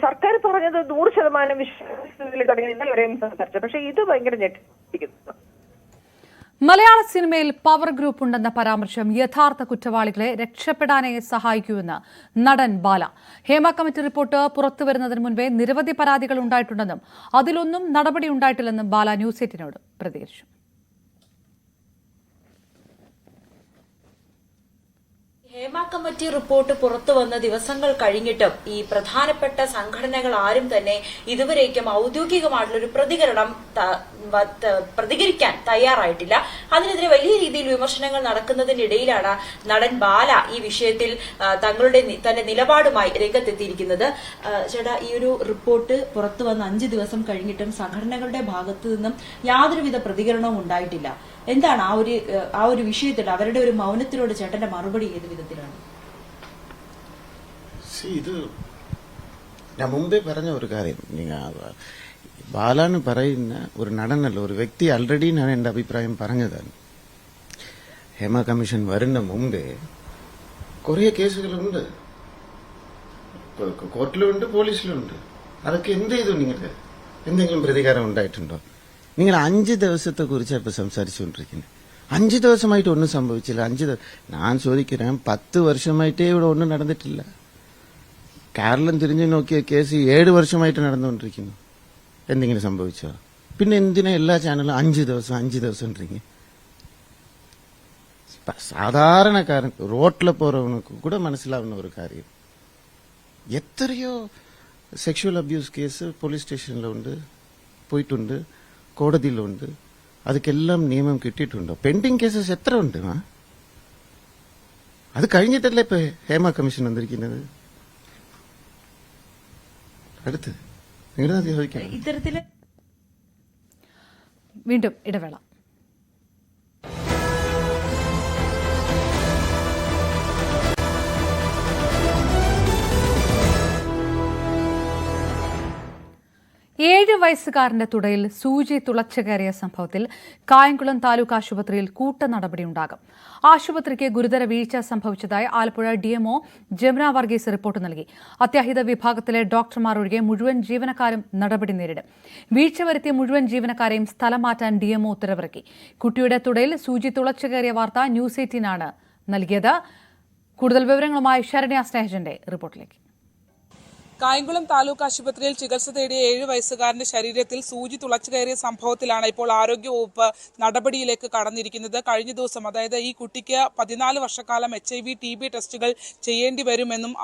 സർക്കാർ പറഞ്ഞത് 100% വിശ്വാസത്തിലേക്ക് സംസാരിച്ചത്, പക്ഷെ ഇത് ഭയങ്കര ഞെട്ടിപ്പിക്കുന്നു. മലയാള സിനിമയിൽ പവർ ഗ്രൂപ്പ് ഉണ്ടെന്ന പരാമർശം യഥാർത്ഥ കുറ്റവാളികളെ രക്ഷപ്പെടാനേ സഹായിക്കൂവെന്ന് നടൻ ബാല. ഹേമ കമ്മിറ്റി റിപ്പോർട്ട് പുറത്തുവരുന്നതിന് മുൻപേ നിരവധി പരാതികൾ ഉണ്ടായിട്ടുണ്ടെന്നും അതിലൊന്നും നടപടി ഉണ്ടായിട്ടില്ലെന്നും ബാല ന്യൂസ് 8 പ്രതികരിച്ചു. ഹേമ കമ്മിറ്റി റിപ്പോർട്ട് പുറത്തു വന്ന ദിവസങ്ങൾ കഴിഞ്ഞിട്ടും ഈ പ്രധാനപ്പെട്ട സംഘടനകൾ ആരും തന്നെ ഇതുവരേക്കും ഔദ്യോഗികമായിട്ടുള്ളൊരു പ്രതികരിക്കാൻ തയ്യാറായിട്ടില്ല. അതിനെതിരെ വലിയ രീതിയിൽ വിമർശനങ്ങൾ നടക്കുന്നതിനിടയിലാണ് നടൻ ബാല ഈ വിഷയത്തിൽ തന്റെ നിലപാടുമായി രംഗത്തെത്തിയിരിക്കുന്നത്. ചേട്ടാ, ഈ ഒരു റിപ്പോർട്ട് പുറത്തു വന്ന 5 ദിവസം കഴിഞ്ഞിട്ടും സംഘടനകളുടെ ഭാഗത്തു നിന്നും യാതൊരുവിധ പ്രതികരണവും ഉണ്ടായിട്ടില്ല. എന്താണ് ആ ഒരു വിഷയത്തിൽ അവരുടെ ഒരു മൗനത്തിനോട് ചേട്ടന്റെ മറുപടി ഏത് വിധത്തിലാണ്? ഇത് ഞാൻ മുമ്പേ പറഞ്ഞ ഒരു കാര്യം, ബാലാന്ന് പറയുന്ന ഒരു നടനല്ല, ഒരു വ്യക്തി ആൾറെഡി ഞാൻ എന്റെ അഭിപ്രായം പറഞ്ഞതാണ്. ഹേമ കമ്മീഷൻ വരുന്ന മുമ്പേ കുറേ കേസുകളുണ്ട്, കോർട്ടിലുണ്ട്, പോലീസിലുണ്ട്. അതൊക്കെ എന്ത് ചെയ്തു? നിങ്ങൾക്ക് എന്തെങ്കിലും പ്രതികാരം ഉണ്ടായിട്ടുണ്ടോ? നിങ്ങൾ 5 ദിവസത്തെ കുറിച്ചാണ് ഇപ്പൊ സംസാരിച്ചുകൊണ്ടിരിക്കുന്നത്. 5 ദിവസമായിട്ട് ഒന്നും സംഭവിച്ചില്ല. ഞാൻ ചോദിக்கிறேன், 10 വർഷമായിട്ടേ ഇവിടെ ഒന്നും നടന്നിട്ടില്ല. കേരളം തിരിഞ്ഞു നോക്കിയ കേസ് 7 വർഷമായിട്ട് നടന്നുകൊണ്ടിരിക്കുന്നു. എന്തെങ്കിലും സംഭവിച്ചോ? പിന്നെ എന്തിനാ എല്ലാ ചാനലും 5 ദിവസം ഇരിക്കും? സാധാരണക്കാരൻ റോട്ടിൽ പോറവനക്ക് കൂടെ മനസ്സിലാവുന്ന ഒരു കാര്യം. എത്രയോ സെക്ഷൽ അബ്യൂസ് കേസ് പോലീസ് സ്റ്റേഷനിലുണ്ട്, പോയിട്ടുണ്ട്, കോടതിയിലുണ്ട്. അതൊക്കെല്ലാം നിയമം കിട്ടിയിട്ടുണ്ടോ? പെൻഡിങ് കേസസ് എത്ര ഉണ്ട്? അത് കഴിഞ്ഞിട്ടല്ലേ ഇപ്പൊ ഹേമ കമ്മീഷൻ വന്നിരിക്കുന്നത്. അടുത്ത് നിങ്ങളത് ചോദിക്കാം. ഇത്തരത്തില് വീണ്ടും ഇടവേള. ഏഴ് വയസ്സുകാരന്റെ തുടയിൽ സൂചി തുളച്ചു കയറിയ സംഭവത്തിൽ കായംകുളം താലൂക്ക് ആശുപത്രിയിൽ കൂട്ടനടപടിയുണ്ടാകും. ആശുപത്രിക്ക് ഗുരുതര വീഴ്ച സംഭവിച്ചതായി ആലപ്പുഴ ഡിഎംഒ ജമുന വർഗീസ് റിപ്പോർട്ട് നൽകി. അത്യാഹിത വിഭാഗത്തിലെ ഡോക്ടർമാർ ഒഴികെ മുഴുവൻ ജീവനക്കാരും നടപടി നേരിടും. വീഴ്ച വരുത്തിയ മുഴുവൻ ജീവനക്കാരെയും സ്ഥലം മാറ്റാൻ ഡിഎംഒ ഉത്തരവിറക്കി. കുട്ടിയുടെ തുടയിൽ സൂചി തുളച്ചു കയറിയ വാർത്ത ന്യൂസ് 18 നൽകിയത്. കൂടുതൽ വിവരങ്ങളുമായി ശരണ്യ സ്നേഹജന്റെ റിപ്പോർട്ടിലേക്ക്. കായംകുളം താലൂക്ക് ആശുപത്രിയിൽ ചികിത്സ തേടിയ 7 വയസ്സുകാരന്റെ ശരീരത്തിൽ സൂചി തുളച്ചു കയറിയ സംഭവത്തിലാണ് ഇപ്പോൾ ആരോഗ്യവകുപ്പ് നടപടിയിലേക്ക് കടന്നിരിക്കുന്നത്. കഴിഞ്ഞ ദിവസം, അതായത് ഈ കുട്ടിക്ക് 14 വർഷക്കാലം HIV TB ടെസ്റ്റുകൾ ചെയ്യേണ്ടി വരുമെന്നും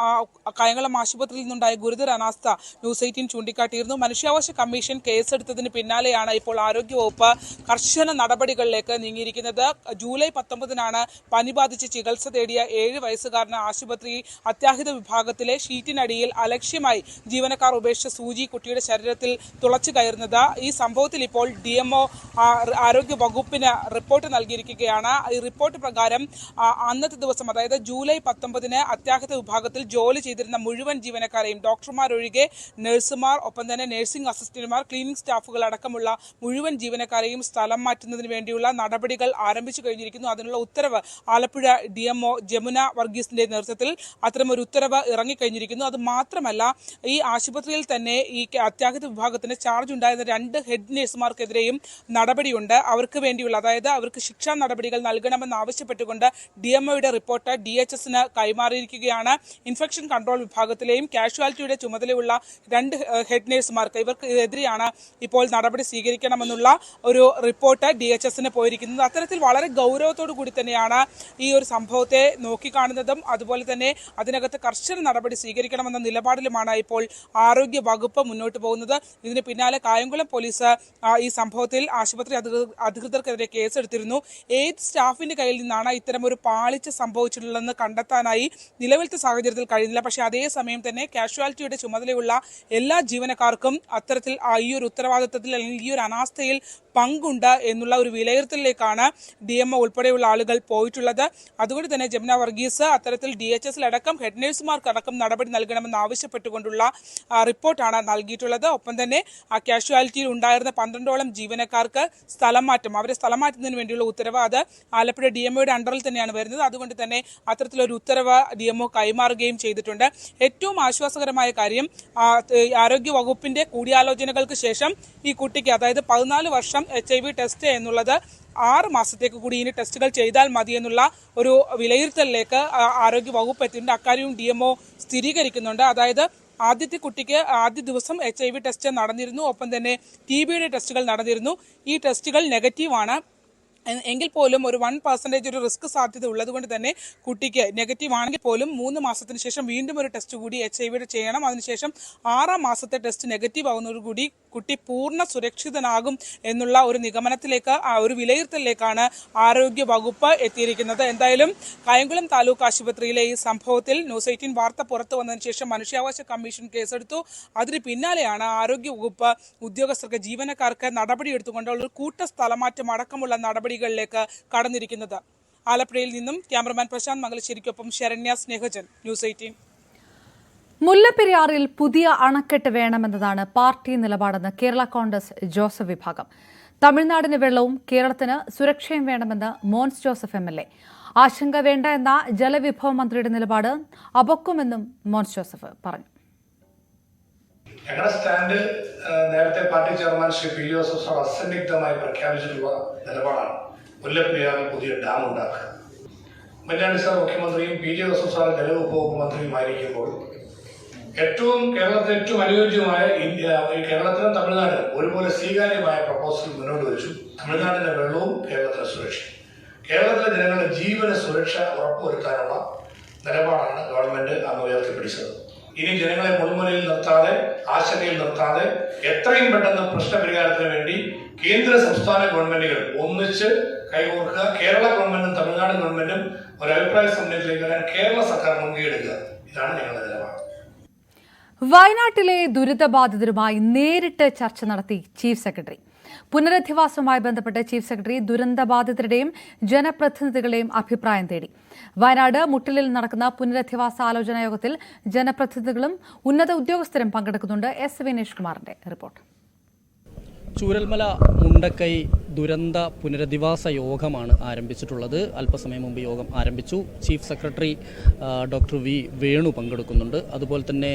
കായംകുളം ആശുപത്രിയിൽ നിന്നുണ്ടായ ഗുരുതര അനാസ്ഥ ന്യൂസ് 18 ചൂണ്ടിക്കാട്ടിയിരുന്നു. മനുഷ്യാവകാശ കമ്മീഷൻ കേസെടുത്തതിന് പിന്നാലെയാണ് ഇപ്പോൾ ആരോഗ്യവകുപ്പ് കർശന നടപടികളിലേക്ക് നീങ്ങിയിരിക്കുന്നത്. ജൂലൈ 19-നാണ് പനി ബാധിച്ച് ചികിത്സ തേടിയ 7 വയസ്സുകാരന് ആശുപത്രി അത്യാഹിത വിഭാഗത്തിലെ ഷീറ്റിനടിയിൽ അലക്ഷ്യമായി ജീവനക്കാർ ഉപേക്ഷിച്ച സൂചി കുട്ടിയുടെ ശരീരത്തിൽ തുളച്ചു കയറുന്നത്. ഈ സംഭവത്തിൽ ഇപ്പോൾ DMO ആരോഗ്യ വകുപ്പിന് റിപ്പോർട്ട് നൽകിയിരിക്കുകയാണ്. ഈ റിപ്പോർട്ട് പ്രകാരം അന്നത്തെ ദിവസം, അതായത് ജൂലൈ 19-ന് അത്യാഹിത വിഭാഗത്തിൽ ജോലി ചെയ്തിരുന്ന മുഴുവൻ ജീവനക്കാരെയും, ഡോക്ടർമാരൊഴികെ നഴ്സുമാർ, ഒപ്പം തന്നെ നഴ്സിംഗ് അസിസ്റ്റന്റുമാർ, ക്ലീനിംഗ് സ്റ്റാഫുകൾ അടക്കമുള്ള മുഴുവൻ ജീവനക്കാരെയും സ്ഥലം മാറ്റുന്നതിന് വേണ്ടിയുള്ള നടപടികൾ ആരംഭിച്ചു കഴിഞ്ഞിരിക്കുന്നു. അതിനുള്ള ഉത്തരവ് ആലപ്പുഴ DMO ജമുന വർഗീസിന്റെ നേതൃത്വത്തിൽ അത്തരമൊരു ഉത്തരവ് ഇറങ്ങിക്കഴിഞ്ഞിരിക്കുന്നു. അത് മാത്രമല്ല, ഈ ആശുപത്രിയിൽ തന്നെ ഈ അത്യാഹിത വിഭാഗത്തിന് ചാർജ് ഉണ്ടായിരുന്ന 2 ഹെഡ് നഴ്സുമാർക്കെതിരെയും നടപടിയുണ്ട്. അവർക്ക് വേണ്ടിയുള്ള, അതായത് അവർക്ക് ശിക്ഷാ നടപടികൾ നൽകണമെന്ന് ആവശ്യപ്പെട്ടുകൊണ്ട് DMOയുടെ റിപ്പോർട്ട് DHSന് കൈമാറിയിരിക്കുകയാണ്. ഇൻഫെക്ഷൻ കൺട്രോൾ വിഭാഗത്തിലെയും കാഷ്വാലിറ്റിയുടെ ചുമതലയുള്ള 2 ഹെഡ് നഴ്സുമാർക്ക് ഇവർക്കെതിരെയാണ് ഇപ്പോൾ നടപടി സ്വീകരിക്കണമെന്നുള്ള ഒരു റിപ്പോർട്ട് DHSന് പോയിരിക്കുന്നത്. അത്തരത്തിൽ വളരെ ഗൗരവത്തോടു കൂടി തന്നെയാണ് ഈ ഒരു സംഭവത്തെ നോക്കിക്കാണുന്നതും അതുപോലെ തന്നെ അതിനകത്ത് കർശന നടപടി സ്വീകരിക്കണമെന്ന നിലപാടിലുമാണ് ഇപ്പോൾ ആരോഗ്യ വകുപ്പ് മുന്നോട്ട് പോകുന്നത്. ഇതിന് പിന്നാലെ കായംകുളം പോലീസ് ഈ സംഭവത്തിൽ ആശുപത്രി അധികൃതർക്കെതിരെ കേസെടുത്തിരുന്നു. ഏത് സ്റ്റാഫിന്റെ കയ്യിൽ നിന്നാണ് ഇത്തരം ഒരു പാളിച്ച സംഭവിച്ചിട്ടുള്ളതെന്ന് കണ്ടെത്താനായി നിലവിലത്തെ സാഹചര്യത്തിൽ കഴിയുന്നില്ല. പക്ഷേ അതേസമയം തന്നെ കാഷ്വാലിറ്റിയുടെ ചുമതലയുള്ള എല്ലാ ജീവനക്കാർക്കും അത്തരത്തിൽ ഈ ഒരു ഉത്തരവാദിത്തത്തിൽ അല്ലെങ്കിൽ ഈ ഒരു അനാസ്ഥയിൽ പങ്കുണ്ട് എന്നുള്ള ഒരു വിലയിരുത്തലിലേക്കാണ് DMO ഉൾപ്പെടെയുള്ള ആളുകൾ പോയിട്ടുള്ളത്. അതുകൊണ്ട് തന്നെ ജമുന വർഗീസ് അത്തരത്തിൽ DHSലടക്കം ഹെഡ് നഴ്സുമാർക്കടക്കം നടപടി നൽകണമെന്ന് ആവശ്യപ്പെട്ടുകൊണ്ടുള്ള റിപ്പോർട്ടാണ് നൽകിയിട്ടുള്ളത്. ഒപ്പം തന്നെ ആ കാഷ്വാലിറ്റിയിൽ ഉണ്ടായിരുന്ന 12ഓളം ജീവനക്കാർക്ക് അവരെ സ്ഥലം മാറ്റുന്നതിന് വേണ്ടിയുള്ള ഉത്തരവ് അത് ആലപ്പുഴ DMOയുടെ അണ്ടറിൽ തന്നെയാണ് വരുന്നത്. അതുകൊണ്ട് തന്നെ അത്തരത്തിലൊരു ഉത്തരവ് DMO കൈമാറുകയും ചെയ്തിട്ടുണ്ട്. ഏറ്റവും ആശ്വാസകരമായ കാര്യം, ആരോഗ്യ വകുപ്പിന്റെ കൂടിയാലോചനകൾക്ക് ശേഷം ഈ കുട്ടിക്ക്, അതായത് 14 വർഷം HIV ടെസ്റ്റ് എന്നുള്ളത് 6 മാസത്തേക്ക് കൂടി ഇനി ടെസ്റ്റുകൾ ചെയ്താൽ മതി എന്നുള്ള ഒരു വിലയിരുത്തലിലേക്ക് ആരോഗ്യ വകുപ്പ് എത്തിയിട്ടുണ്ട്. അക്കാര്യവും DMO സ്ഥിരീകരിക്കുന്നുണ്ട്. അതായത് ആദ്യത്തെ കുട്ടിക്ക് ആദ്യ ദിവസം HIV ടെസ്റ്റ് നടന്നിരുന്നു, ഒപ്പം തന്നെ TBയുടെ ടെസ്റ്റുകൾ നടന്നിരുന്നു. ഈ ടെസ്റ്റുകൾ നെഗറ്റീവാണ്. എങ്കിൽ പോലും ഒരു 1% ഒരു റിസ്ക് സാധ്യത ഉള്ളതുകൊണ്ട് തന്നെ കുട്ടിക്ക് നെഗറ്റീവ് ആണെങ്കിൽ പോലും 3 മാസത്തിന് ശേഷം വീണ്ടും ഒരു ടെസ്റ്റ് കൂടി HIV ചെയ്യണം. അതിനുശേഷം 6-ാം മാസത്തെ ടെസ്റ്റ് നെഗറ്റീവ് ആകുന്നതോടുകൂടി കുട്ടി പൂർണ്ണ സുരക്ഷിതനാകും എന്നുള്ള ഒരു നിഗമനത്തിലേക്ക്, ഒരു വിലയിരുത്തലിലേക്കാണ് ആരോഗ്യ വകുപ്പ് എത്തിയിരിക്കുന്നത്. എന്തായാലും കായംകുളം താലൂക്ക് ആശുപത്രിയിലെ ഈ സംഭവത്തിൽ ന്യൂസ് 18 വാർത്ത പുറത്തു വന്നതിന് ശേഷം മനുഷ്യാവകാശ കമ്മീഷൻ കേസെടുത്തു. അതിന് പിന്നാലെയാണ് ആരോഗ്യ വകുപ്പ് ഉദ്യോഗസ്ഥർക്ക്, ജീവനക്കാർക്ക് നടപടിയെടുത്തുകൊണ്ടുള്ള ഒരു കൂട്ട സ്ഥലമാറ്റം അടക്കമുള്ള നടപടികളിലേക്ക് കടന്നിരിക്കുന്നത്. ആലപ്പുഴയിൽ നിന്നും ക്യാമറമാൻ പ്രശാന്ത് മംഗലശ്ശേരിക്കൊപ്പം ശരണ്യ സ്നേഹജൻ, ന്യൂസ് 18. മുല്ലപ്പെരിയാറിൽ പുതിയ അണക്കെട്ട് വേണമെന്നതാണ് പാർട്ടി നിലപാടെന്ന് കേരള കോൺഗ്രസ് ജോസഫ് വിഭാഗം. തമിഴ്നാടിന് വെള്ളവും കേരളത്തിന് സുരക്ഷയും വേണമെന്ന് മോൻസ് ജോസഫ് MLA. ആശങ്ക വേണ്ട എന്ന ജലവിഭവ മന്ത്രിയുടെ നിലപാട് അപക്വമെന്നും മോൻസ് ജോസഫ് പറഞ്ഞു. ഞങ്ങളുടെ സ്റ്റാൻഡ് നേരത്തെ party chairman Shri P Joseph sir അസന്നിഗ്ധമായി പ്രഖ്യാപിച്ചിട്ടുള്ള നിലപാടാണ് മുല്ലപ്പെരിയാറിൽ പുതിയ ഡാം ഉണ്ടാക്കുക. ഉമ്മൻചാണ്ടി സാർ മുഖ്യമന്ത്രിയും പി ജോസഫ് സാർ ജലവിഭവ മന്ത്രിയുമായിരിക്കുമ്പോൾ കേരളത്തിന് ഏറ്റവും അനുയോജ്യമായ കേരളത്തിനും തമിഴ്നാടിനും ഒരുപോലെ സ്വീകാര്യമായ പ്രപ്പോസൽ മുന്നോട്ട് വെച്ചു. തമിഴ്നാടിന്റെ വെള്ളവും കേരളത്തിന്റെ സുരക്ഷയും. കേരളത്തിലെ ജനങ്ങളുടെ ജീവന സുരക്ഷ ഉറപ്പുവരുത്താനുള്ള നിലപാടാണ് ഗവൺമെന്റ് അന്ന് ഉയർത്തിപ്പിടിച്ചത്. ഇനി ജനങ്ങളെ മുൾമുനയിൽ നിർത്താതെ, ആശങ്കയിൽ നിർത്താതെ എത്രയും പെട്ടെന്ന് പ്രശ്നപരിഹാരത്തിന് വേണ്ടി കേന്ദ്ര സംസ്ഥാന ഗവൺമെന്റുകൾ ഒന്നിച്ച് കൈകോർക്കുക. കേരള ഗവൺമെന്റും തമിഴ്നാട് ഗവൺമെന്റും ഒരു അഭിപ്രായ സമന്വയത്തിലേക്ക് വരാൻ കേരള സർക്കാർ മുൻകൈയെടുക്കുക. ഇതാണ് ഞങ്ങളുടെ നിലപാട്. വയനാട്ടിലെ ദുരിതബാധിതരുമായി നേരിട്ട് ചർച്ച നടത്തി ചീഫ് സെക്രട്ടറി. പുനരധിവാസവുമായി ബന്ധപ്പെട്ട് ചീഫ് സെക്രട്ടറി ദുരന്തബാധിതരുടെയും ജനപ്രതിനിധികളുടെയും അഭിപ്രായം തേടി. വയനാട് മുട്ടിലിൽ നടക്കുന്ന പുനരധിവാസ ആലോചനാ യോഗത്തിൽ ജനപ്രതിനിധികളും ഉന്നത ഉദ്യോഗസ്ഥരും പങ്കെടുക്കുന്നുണ്ട്. S. വിനേഷ് കുമാറിന്റെ റിപ്പോർട്ട്. ചൂരൽമല മുണ്ടക്കൈ ദുരന്ത പുനരധിവാസ യോഗമാണ് ആരംഭിച്ചിട്ടുള്ളത്. അല്പസമയം മുമ്പ് യോഗം ആരംഭിച്ചു. Chief secretary doctor V Venu പങ്കെടുക്കുന്നുണ്ട്. അതുപോലെ തന്നെ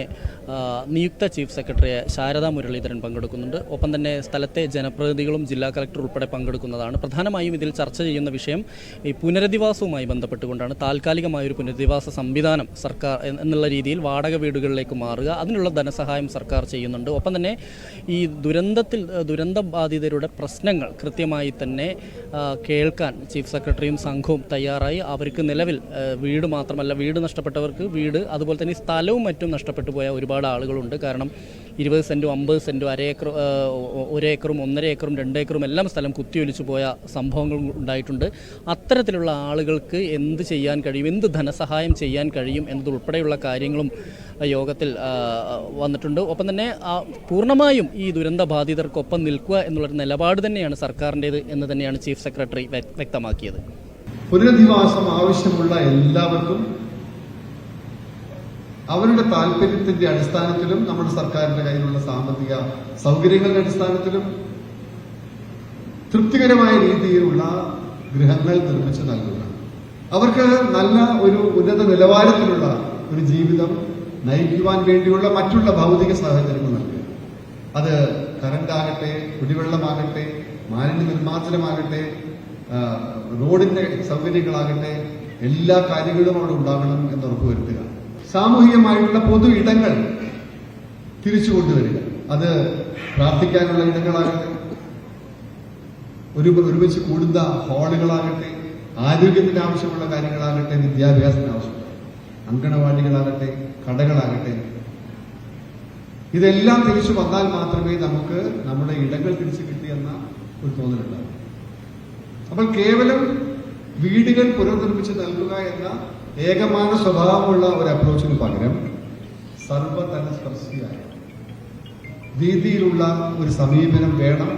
നിയുക്ത ചീഫ് സെക്രട്ടറി ശാരദാ മുരളീധരൻ പങ്കെടുക്കുന്നുണ്ട്. ഒപ്പം തന്നെ സ്ഥലത്തെ ജനപ്രതിനിധികളും ജില്ലാ കളക്ടർ ഉൾപ്പെടെ പങ്കെടുക്കുന്നതാണ്. പ്രധാനമായും ഇതിൽ ചർച്ച ചെയ്യുന്ന വിഷയം ഈ പുനരധിവാസവുമായി ബന്ധപ്പെട്ടുകൊണ്ടാണ്. താൽക്കാലികമായൊരു പുനരധിവാസ സംവിധാനം സർക്കാർ എന്നുള്ള രീതിയിൽ വാടക വീടുകളിലേക്ക് മാറുക, അതിനുള്ള ധനസഹായം സർക്കാർ ചെയ്യുന്നുണ്ട്. ഒപ്പം തന്നെ ഈ ദുരന്ത ബാധിതരുടെ പ്രശ്നങ്ങൾ കൃത്യമായി തന്നെ കേൾക്കാൻ ചീഫ് സെക്രട്ടറിയും സംഘവും തയ്യാറായി. അവർക്ക് നിലവിൽ വീട് മാത്രമല്ല, വീട് നഷ്ടപ്പെട്ടവർക്ക് വീട്, അതുപോലെ തന്നെ സ്ഥലവും മറ്റും നഷ്ടപ്പെട്ടു പോയ ഒരുപാട് ആളുകളുണ്ട്. കാരണം 20 സെൻറ്റും 50 സെൻറ്റും 1 ഏക്കറും 1.5 ഏക്കറും 2 ഏക്കറും എല്ലാം സ്ഥലം കുത്തിയൊലിച്ചു പോയ സംഭവങ്ങൾ ഉണ്ടായിട്ടുണ്ട്. അത്തരത്തിലുള്ള ആളുകൾക്ക് എന്ത് ചെയ്യാൻ കഴിയും, എന്ത് ധനസഹായം ചെയ്യാൻ കഴിയും എന്നതുൾപ്പെടെയുള്ള കാര്യങ്ങളും യോഗത്തിൽ വന്നിട്ടുണ്ട്. ഒപ്പം തന്നെ പൂർണ്ണമായും ഈ ദുരന്ത ബാധിതർക്കൊപ്പം നിൽക്കുക എന്നുള്ളൊരു നിലപാട് തന്നെയാണ് സർക്കാരിൻ്റേത് എന്ന് തന്നെയാണ് ചീഫ് സെക്രട്ടറി വ്യക്തമാക്കിയത്. പുനരധിവാസം ആവശ്യമുള്ള എല്ലാവർക്കും അവരുടെ താല്പര്യത്തിന്റെ അടിസ്ഥാനത്തിലും നമ്മുടെ സർക്കാരിന്റെ കയ്യിലുള്ള സാമ്പത്തിക സൗകര്യങ്ങളുടെ അടിസ്ഥാനത്തിലും തൃപ്തികരമായ രീതിയിലുള്ള ഗൃഹങ്ങൾ നിർമ്മിച്ചു നൽകുക, അവർക്ക് നല്ല ഒരു ഉന്നത നിലവാരത്തിലുള്ള ഒരു ജീവിതം നയിക്കുവാൻ വേണ്ടിയുള്ള മറ്റുള്ള ഭൗതിക സാഹചര്യങ്ങൾ നൽകുക. അത് കറണ്ടാകട്ടെ, കുടിവെള്ളമാകട്ടെ, മാലിന്യ നിർമ്മാർജ്ജനമാകട്ടെ, റോഡിന്റെ സൗകര്യങ്ങളാകട്ടെ, എല്ലാ കാര്യങ്ങളും അവിടെ ഉണ്ടാകണം എന്ന് ഉറപ്പുവരുത്തുക. സാമൂഹികമായിട്ടുള്ള പൊതു ഇടങ്ങൾ തിരിച്ചു കൊണ്ടുവരിക. അത് പ്രാർത്ഥിക്കാനുള്ള ഇടങ്ങളാകട്ടെ, ഒരുമിച്ച് കൂടുന്ന ഹാളുകളാകട്ടെ, ആരോഗ്യത്തിന് ആവശ്യമുള്ള കാര്യങ്ങളാകട്ടെ, വിദ്യാഭ്യാസത്തിന് ആവശ്യമുള്ള അങ്കണവാടികളാകട്ടെ, കടകളാകട്ടെ, ഇതെല്ലാം തിരിച്ചു വന്നാൽ മാത്രമേ നമുക്ക് നമ്മുടെ ഇടങ്ങൾ തിരിച്ചു കിട്ടിയെന്ന ഒരു തോന്നലുണ്ടാകും. അപ്പോൾ കേവലം വീടുകൾ പുനർനിർമ്മിച്ച് നൽകുക എന്ന ഏകമാന സ്വഭാവമുള്ള ഒരു അപ്രോച്ചിന് പകരം സർവതല സ്പർശിയായ രീതിയിലുള്ള ഒരു സമീപനം വേണം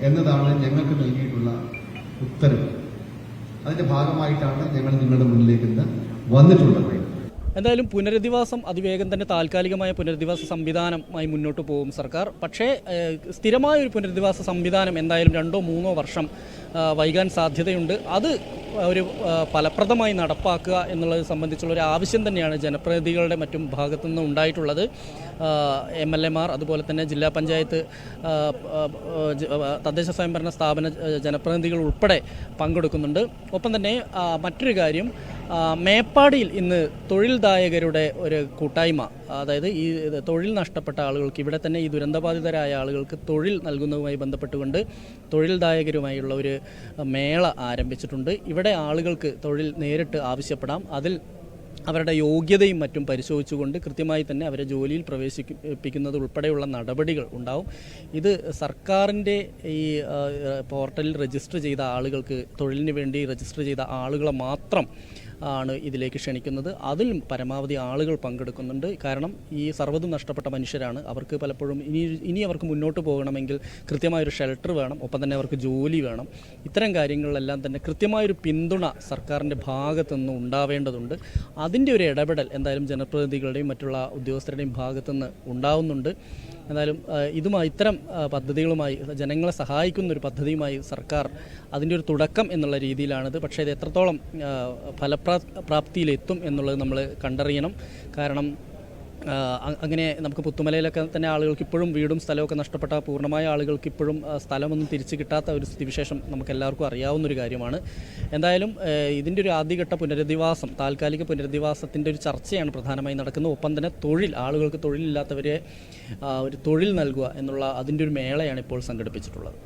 എന്നതാണ് ഞങ്ങൾക്ക് നൽകിയിട്ടുള്ള ഉത്തരവ്. അതിന്റെ ഭാഗമായിട്ടാണ് ഞങ്ങൾ നിങ്ങളുടെ മുന്നിലേക്ക് ഇന്ന് വന്നിട്ടുള്ളത്. എന്തായാലും പുനരധിവാസം അതിവേഗം തന്നെ താൽക്കാലികമായ പുനരധിവാസ സംവിധാനമായി മുന്നോട്ട് പോകും സർക്കാർ. പക്ഷേ സ്ഥിരമായ ഒരു പുനരധിവാസ സംവിധാനം എന്തായാലും 2-3 വർഷം വൈകാൻ സാധ്യതയുണ്ട്. അത് ഒരു ഫലപ്രദമായി നടപ്പാക്കുക എന്നുള്ളത് സംബന്ധിച്ചുള്ള ഒരു ആവശ്യം തന്നെയാണ് ജനപ്രതിനിധികളുടെ മറ്റും ഭാഗത്തു നിന്ന് ഉണ്ടായിട്ടുള്ളത്. MLA-മാർ, അതുപോലെ തന്നെ ജില്ലാ പഞ്ചായത്ത്, തദ്ദേശ സ്വയംഭരണ സ്ഥാപന ജനപ്രതിനിധികൾ ഉൾപ്പെടെ പങ്കെടുക്കുന്നുണ്ട്. ഒപ്പം തന്നെ മറ്റൊരു കാര്യം, മേപ്പാടിയിൽ ഇന്ന് തൊഴിൽദായകരുടെ ഒരു കൂട്ടായ്മ, അതായത് ഈ തൊഴിൽ നഷ്ടപ്പെട്ട ആളുകൾക്ക്, ഇവിടെ തന്നെ ഈ ദുരന്തബാധിതരായ ആളുകൾക്ക് തൊഴിൽ നൽകുന്നതുമായി ബന്ധപ്പെട്ടുകൊണ്ട് തൊഴിൽദായകരുമായുള്ള ഒരു മേള ആരംഭിച്ചിട്ടുണ്ട്. ഇവിടെ ആളുകൾക്ക് തൊഴിൽ നേരിട്ട് ആവശ്യപ്പെടാം. അതിൽ അവരുടെ യോഗ്യതയും മറ്റും പരിശോധിച്ചുകൊണ്ട് കൃത്യമായി തന്നെ അവരെ ജോലിയിൽ പ്രവേശിപ്പിക്കുന്നത് ഉൾപ്പെടെയുള്ള നടപടികൾ ഉണ്ടാവും. ഇത് സർക്കാരിൻ്റെ ഈ പോർട്ടലിൽ രജിസ്റ്റർ ചെയ്ത ആളുകൾക്ക്, തൊഴിലിന് വേണ്ടി രജിസ്റ്റർ ചെയ്ത ആളുകളെ മാത്രം ആണ് ഇതിലേക്ക് ക്ഷണിക്കുന്നത്. അതിൽ പരമാവധി ആളുകൾ പങ്കെടുക്കുന്നുണ്ട്. കാരണം ഈ സർവ്വതും നഷ്ടപ്പെട്ട മനുഷ്യരാണ്. അവർക്ക് പലപ്പോഴും ഇനി അവർക്ക് മുന്നോട്ട് പോകണമെങ്കിൽ കൃത്യമായൊരു ഷെൽട്ടർ വേണം, ഒപ്പം തന്നെ അവർക്ക് ജോലി വേണം. ഇത്തരം കാര്യങ്ങളിലെല്ലാം തന്നെ കൃത്യമായൊരു പിന്തുണ സർക്കാരിൻ്റെ ഭാഗത്തു നിന്ന് ഉണ്ടാവേണ്ടതുണ്ട്. അതിൻ്റെ ഒരു ഇടപെടൽ എന്തായാലും ജനപ്രതിനിധികളുടെയും മറ്റുള്ള ഉദ്യോഗസ്ഥരുടെയും ഭാഗത്തുനിന്ന് ഉണ്ടാവുന്നുണ്ട്. എന്തായാലും ഇത്തരം പദ്ധതികളുമായി, ജനങ്ങളെ സഹായിക്കുന്ന ഒരു പദ്ധതിയുമായി സർക്കാർ അതിൻ്റെ ഒരു തുടക്കം എന്നുള്ള രീതിയിലാണിത്. പക്ഷേ ഇത് എത്രത്തോളം ഫലപ്രാപ്തിയിലെത്തും എന്നുള്ളത് നമ്മൾ കണ്ടറിയണം. കാരണം അങ്ങനെ നമുക്ക് പുത്തുമലയിലൊക്കെ തന്നെ ആളുകൾക്ക് ഇപ്പോഴും വീടും സ്ഥലമൊക്കെ നഷ്ടപ്പെട്ട പൂർണ്ണമായ ആളുകൾക്ക് ഇപ്പോഴും സ്ഥലമൊന്നും തിരിച്ചു കിട്ടാത്ത ഒരു സ്ഥിതിവിശേഷം നമുക്ക് എല്ലാവർക്കും അറിയാവുന്നൊരു കാര്യമാണ്. എന്തായാലും ഇതിൻ്റെ ഒരു ആദ്യഘട്ട പുനരധിവാസം, താൽക്കാലിക പുനരധിവാസത്തിൻ്റെ ഒരു ചർച്ചയാണ് പ്രധാനമായി നടക്കുന്നത്. ഒപ്പം തന്നെ ആളുകൾക്ക് തൊഴിലില്ലാത്തവരെ ഒരു തൊഴിൽ നൽകുക എന്നുള്ള അതിൻ്റെ ഒരു മേളയാണ് ഇപ്പോൾ സംഘടിപ്പിച്ചിട്ടുള്ളത്.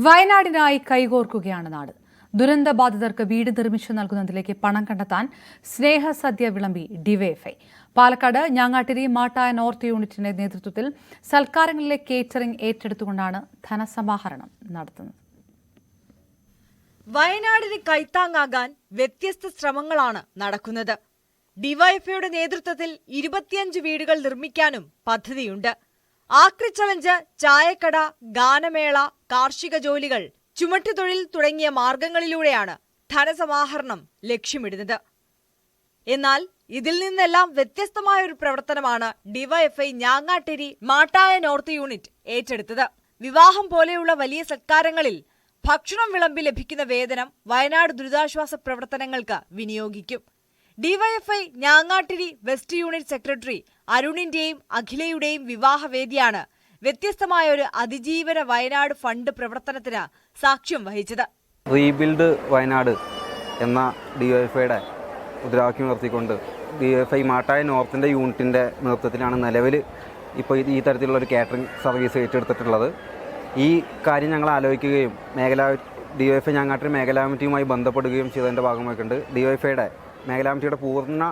വയനാടിനായി കൈകോർക്കുകയാണ് നാട്. ദുരന്തബാധിതർക്ക് വീട് നിർമ്മിച്ചു നൽകുന്നതിലേക്ക് പണം കണ്ടെത്താൻ സ്നേഹസദ്യ വിളമ്പി ഡിവൈഎഫ്ഐ. പാലക്കാട് ഞാങ്ങാട്ടിരി മാട്ടായ നോർത്ത് യൂണിറ്റിന്റെ നേതൃത്വത്തിൽ സൽക്കാരങ്ങളിലെ കേറ്ററിംഗ് ഏറ്റെടുത്തുകൊണ്ടാണ് ധനസമാഹരണം നടത്തുന്നത്. വയനാടിന് കൈത്താങ്ങാകാൻ വ്യത്യസ്ത ശ്രമങ്ങളാണ് നടക്കുന്നത്. ഡിവൈഎഫ്ഐയുടെ നേതൃത്വത്തിൽ 25 വീടുകൾ നിർമ്മിക്കാനും പദ്ധതിയുണ്ട്. ആക്രി ചലഞ്ച്, ചായക്കട, ഗാനമേള, കാർഷിക ജോലികൾ, ചുമട്ടുതൊഴിൽ തുടങ്ങിയ മാർഗങ്ങളിലൂടെയാണ് ധനസമാഹരണം ലക്ഷ്യമിടുന്നത്. എന്നാൽ ഇതിൽ നിന്നെല്ലാം വ്യത്യസ്തമായ ഒരു പ്രവർത്തനമാണ് DYFI Njangattiri Mattaya north unit ഏറ്റെടുത്തത്. വിവാഹം പോലെയുള്ള വലിയ സത്കാരങ്ങളിൽ ഭക്ഷണം വിളമ്പി ലഭിക്കുന്ന വേതനം വയനാട് ദുരിതാശ്വാസ പ്രവർത്തനങ്ങൾക്ക് വിനിയോഗിക്കും. DYFI Njangattiri west unit secretary അരുണിന്റെയും അഖിലയുടെയും വിവാഹവേദിയാണ് വ്യത്യസ്തമായ ഒരു അതിജീവന വയനാട് ഫണ്ട് പ്രവർത്തനത്തിന് സാക്ഷ്യം വഹിച്ചത്. റീബിൽഡ് വയനാട് എന്ന ഡിവൈഎഫ്ഐയുടെ മുദ്രാവാക്യം ഉയർത്തിക്കൊണ്ട് ഡിവൈഎഫ്ഐ മാട്ടായ നോർത്തിൻ്റെ യൂണിറ്റിൻ്റെ നേതൃത്വത്തിലാണ് നിലവിൽ ഇപ്പോൾ ഈ തരത്തിലുള്ള ഒരു കാറ്ററിംഗ് സർവീസ് ഏറ്റെടുത്തിട്ടുള്ളത്. ഈ കാര്യം ഞങ്ങൾ ആലോചിക്കുകയും ഡിവൈഎഫ്ഐ ഞാങ്ങാട്ടിരി മേഖലാ കമ്മിറ്റിയുമായി ബന്ധപ്പെടുകയും ചെയ്തതിൻ്റെ ഭാഗമായിക്കൊണ്ട് ഡിവൈഎഫ്ഐയുടെ മേഖലാ കമ്മിറ്റിയുടെ പൂർണ്ണ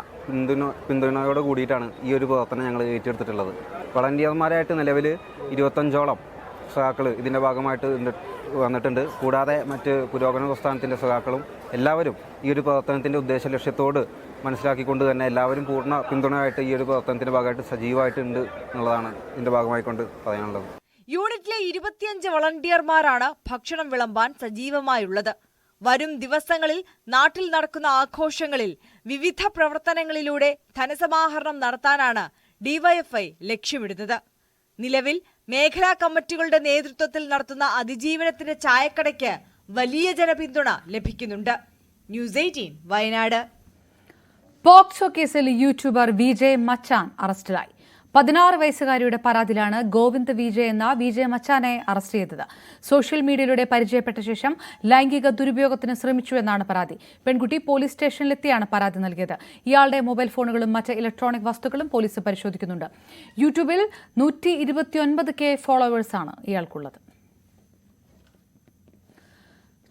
പിന്തുണയോട് കൂടിയിട്ടാണ് ഈ ഒരു പ്രവർത്തനം ഞങ്ങൾ ഏറ്റെടുത്തിട്ടുള്ളത്. വളണ്ടിയർമാരായിട്ട് നിലവിൽ 25ഓളം സഖാക്കൾ ഇതിൻ്റെ ഭാഗമായിട്ട് വന്നിട്ടുണ്ട്. കൂടാതെ മറ്റ് പുരോഗമന പ്രസ്ഥാനത്തിൻ്റെ സഖാക്കളും എല്ലാവരും ഈ ഒരു പ്രവർത്തനത്തിൻ്റെ ഉദ്ദേശ ലക്ഷ്യത്തോട് മനസ്സിലാക്കിക്കൊണ്ട് തന്നെ എല്ലാവരും പൂർണ്ണ പിന്തുണയായിട്ട് ഈ ഒരു പ്രവർത്തനത്തിൻ്റെ ഭാഗമായിട്ട് സജീവമായിട്ടുണ്ട് എന്നുള്ളതാണ് ഇതിൻ്റെ ഭാഗമായിക്കൊണ്ട് പറയാനുള്ളത്. യൂണിറ്റിലെ 25 വളണ്ടിയർമാരാണ് ഭക്ഷണം വിളമ്പാൻ സജീവമായുള്ളത്. വരും ദിവസങ്ങളിൽ നാട്ടിൽ നടക്കുന്ന ആഘോഷങ്ങളിൽ വിവിധ പ്രവർത്തനങ്ങളിലൂടെ ധനസമാഹരണം നടത്താനാണ് ഡിവൈഎഫ്ഐ ലക്ഷ്യമിടുന്നത്. നിലവിൽ മേഖലാ കമ്മിറ്റികളുടെ നേതൃത്വത്തിൽ നടത്തുന്ന അതിജീവനത്തിന്റെ ചായക്കടയ്ക്ക് വലിയ ജനപിന്തുണ ലഭിക്കുന്നുണ്ട്. ന്യൂസ് 18 വയനാട്. പോക്സോ കേസിൽ യൂട്യൂബർ വിജയ് മച്ചാൻ അറസ്റ്റിലായി. 16 വയസ്സുകാരിയുടെ പരാതിയിലാണ് ഗോവിന്ദ് വിജയ് എന്ന വിജയ് മച്ചാനെ അറസ്റ്റ് ചെയ്തത്. സോഷ്യൽ മീഡിയയിലൂടെ പരിചയപ്പെട്ട ശേഷം ലൈംഗിക ദുരുപയോഗത്തിന് ശ്രമിച്ചു എന്നാണ് പരാതി. പെൺകുട്ടി പോലീസ് സ്റ്റേഷനിലെത്തിയാണ് പരാതി നൽകിയത്. ഇയാളുടെ മൊബൈൽ ഫോണുകളും മറ്റ് ഇലക്ട്രോണിക് വസ്തുക്കളും പോലീസ് പരിശോധിക്കുന്നുണ്ട്. യൂട്യൂബിൽ 129K ഫോളോവേഴ്സാണ് ഇയാൾക്കുള്ളത്.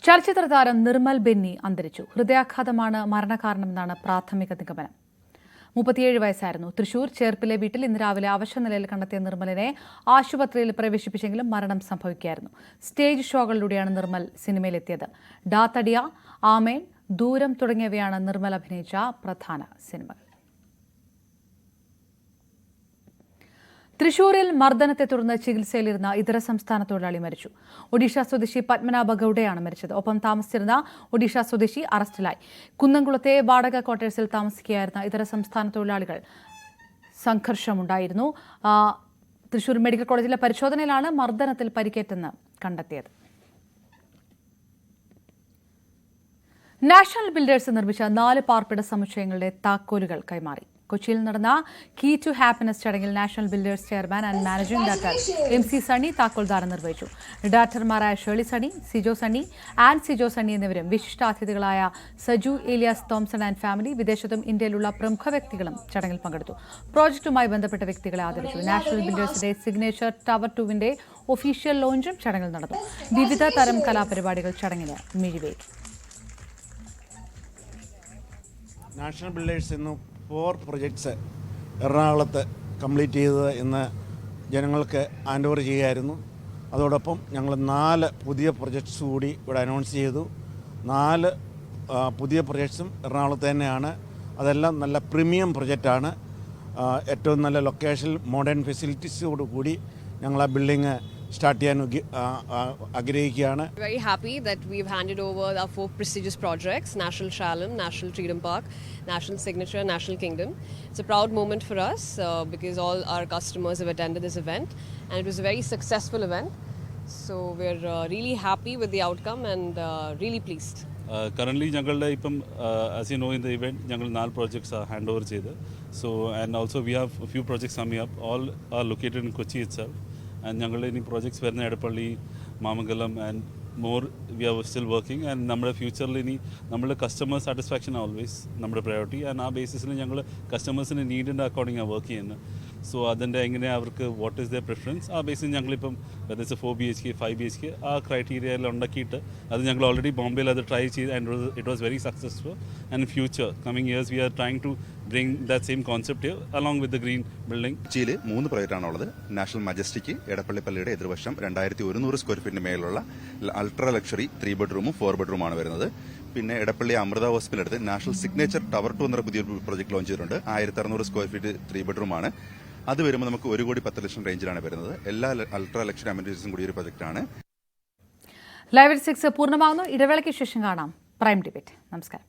ചലച്ചിത്ര താരം നിർമ്മൽ ബെന്നി അന്തരിച്ചു. ഹൃദയാഘാതമാണ് മരണകാരണമെന്നാണ് പ്രാഥമിക നിഗമനം. 37 വയസ്സായിരുന്നു. തൃശൂർ ചേർപ്പിലെ വീട്ടിൽ ഇന്ന് രാവിലെ അവശനിലയിൽ കണ്ടെത്തിയ നിർമ്മലിനെ ആശുപത്രിയിൽ പ്രവേശിപ്പിച്ചെങ്കിലും മരണം സംഭവിക്കുകയായിരുന്നു. സ്റ്റേജ് ഷോകളിലൂടെയാണ് നിർമ്മൽ സിനിമയിലെത്തിയത്. ഡാത്തടിയ, ആമേൻ, ദൂരം തുടങ്ങിയവയാണ് നിർമ്മൽ അഭിനയിച്ച പ്രധാന സിനിമകൾ. തൃശൂരിൽ മർദ്ദനത്തെ തുടർന്ന് ചികിത്സയിലിരുന്ന ഇതര സംസ്ഥാന തൊഴിലാളി മരിച്ചു. ഒഡീഷ സ്വദേശി പത്മനാഭ ഗൌഡയാണ് മരിച്ചത്. ഒപ്പം താമസിച്ചിരുന്ന ഒഡീഷ സ്വദേശി അറസ്റ്റിലായി. കുന്നംകുളത്തെ വാടക ക്വാർട്ടേഴ്സിൽ താമസിക്കുകയായിരുന്ന ഇതര സംസ്ഥാന തൊഴിലാളികൾ സംഘർഷമുണ്ടായിരുന്നു. തൃശൂർ മെഡിക്കൽ കോളേജിലെ പരിശോധനയിലാണ് മർദ്ദനത്തിൽ പരിക്കേറ്റെന്ന് കണ്ടെത്തിയത്. നാഷണൽ ബിൽഡേഴ്സ് നിർമ്മിച്ച 4 പാർപ്പിട സമുച്ചയങ്ങളുടെ താക്കോലുകൾ കൈമാറി. കൊച്ചിയിൽ നടന്ന കീ ടു ഹാപ്പിനെസ് ചടങ്ങിൽ national builders chairman and managing director MC Sunny താക്കോൽദാനം നിർവഹിച്ചു. ഡയറക്ടർമാരായ Shirley Sunny, Sijo Sunny, and Sijo Sunny എന്നിവരും വിശിഷ്ടാതിഥികളായ Saju Elias Thomson and family, വിദേശത്തും ഇന്ത്യയിലുള്ള പ്രമുഖ വ്യക്തികളും ചടങ്ങിൽ പങ്കെടുത്തു. പ്രോജക്റ്റുമായി ബന്ധപ്പെട്ട വ്യക്തികളെ ആദരിച്ചു. നാഷണൽ ബിൽഡേഴ്സിന്റെ സിഗ്നേച്ചർ ടവർ 2വിന്റെ ഒഫീഷ്യൽ ലോഞ്ചും ചടങ്ങിൽ നടന്നു. വിവിധ തരം കലാപരിപാടികൾ ചടങ്ങിന് മിഴിവേകി. നാഷണൽ ബിൽഡേഴ്സ് ഇന്ന് 4 പ്രൊജക്ട്സ് എറണാകുളത്ത് കംപ്ലീറ്റ് ചെയ്തത് ഇന്ന് ജനങ്ങൾക്ക് ഹാൻഡ് ഓവർ ചെയ്യുകയായിരുന്നു. അതോടൊപ്പം ഞങ്ങൾ 4 പുതിയ പ്രൊജക്ട്സ് കൂടി ഇവിടെ അനൗൺസ് ചെയ്തു. 4 പുതിയ പ്രൊജക്ട്സും എറണാകുളത്ത് തന്നെയാണ്. അതെല്ലാം നല്ല പ്രീമിയം പ്രൊജക്റ്റാണ്. ഏറ്റവും നല്ല ലൊക്കേഷനിൽ മോഡേൺ ഫെസിലിറ്റീസോട് കൂടി ഞങ്ങൾ ആ ബിൽഡിങ് സ്റ്റാർട്ട് ചെയ്യാൻ ആഗ്രഹിക്കുകയാണ്. Very happy that we've handed over our 4 prestigious projects: National Shalom, National Freedom Park, National Signature, National Kingdom. It's a proud moment for us because all our customers have attended this event and it was a very successful event. So we're really happy with the outcome and really pleased. Currently ഞങ്ങളുടെ ഇപ്പം as you know in the event ഞങ്ങൾ 4 projects hand over ചെയ്ത്. So and also we have a few projects coming up. All are located in Kochi itself. And ഞങ്ങളുടെ ഇനി projects വരുന്ന Edappally, Mamangalam and more we are still working. And നമ്മുടെ ഫ്യൂച്ചറിൽ ഇനി നമ്മുടെ customer satisfaction always നമ്മുടെ priority. And ആ ബേസിസിൽ ഞങ്ങൾ കസ്റ്റമേഴ്സിൻ്റെ നീഡിൻ്റെ അക്കോർഡിംഗ് വർക്ക് ചെയ്യുന്നത്. സോ അതിൻ്റെ എങ്ങനെ അവർക്ക് വാട്ട് ഈസ് ദ പ്രിഫറൻസ് ആ ബേസിൽ ഞങ്ങളിപ്പം വെദർ 4 BHK 5 BHK ആ ക്രൈറ്റീരിയയിൽ ഉണ്ടാക്കിയിട്ട് അത് ഞങ്ങൾ ഓൾറെഡി ബോംബെയിൽ അത് ട്രൈ ചെയ്ത് and it was very successful. And future coming years we are trying to bring that same concept here along with the green building. കൊച്ചിയിൽ 3 പ്രൊജക്റ്റാണുള്ളത്. നാഷണൽ മജസ്റ്റിക് എടപ്പള്ളി പള്ളിയുടെ എതിർവശം 2100 സ്ക്വയർ ഫീറ്റിന് മേലുള്ള അൾട്രാ ലക്ഷറി 3 ബെഡ്റൂമും 4 ബെഡ്റൂമാണ് വരുന്നത്. പിന്നെ എടപ്പള്ളി അമൃത ഹോസ്പിറ്റൽ അടുത്ത് നാഷണൽ സിഗ്നേച്ചർ ടവർ 2 എന്നൊരു പുതിയൊരു പ്രോജക്ട് ലോഞ്ച് ചെയ്തിട്ടുണ്ട്. 1600 സ്ക്വയർ ഫീറ്റ് 3 ബെഡ്റൂമാണ്. അത് വരുമ്പോൾ നമുക്ക് 1,10,00,000 റേഞ്ചിലാണ് വരുന്നത്. എല്ലാ അൾട്രാ ലക്ഷറി അമ്യൂണിറ്റീസും കൂടി ഒരു പ്രൊജക്റ്റാണ്. ലൈവ് 6 പൂർണ്ണമാകുന്നു. ഇടവേളയ്ക്ക് ശേഷം കാണാം പ്രൈം ഡിബേറ്റ്. നമസ്കാരം.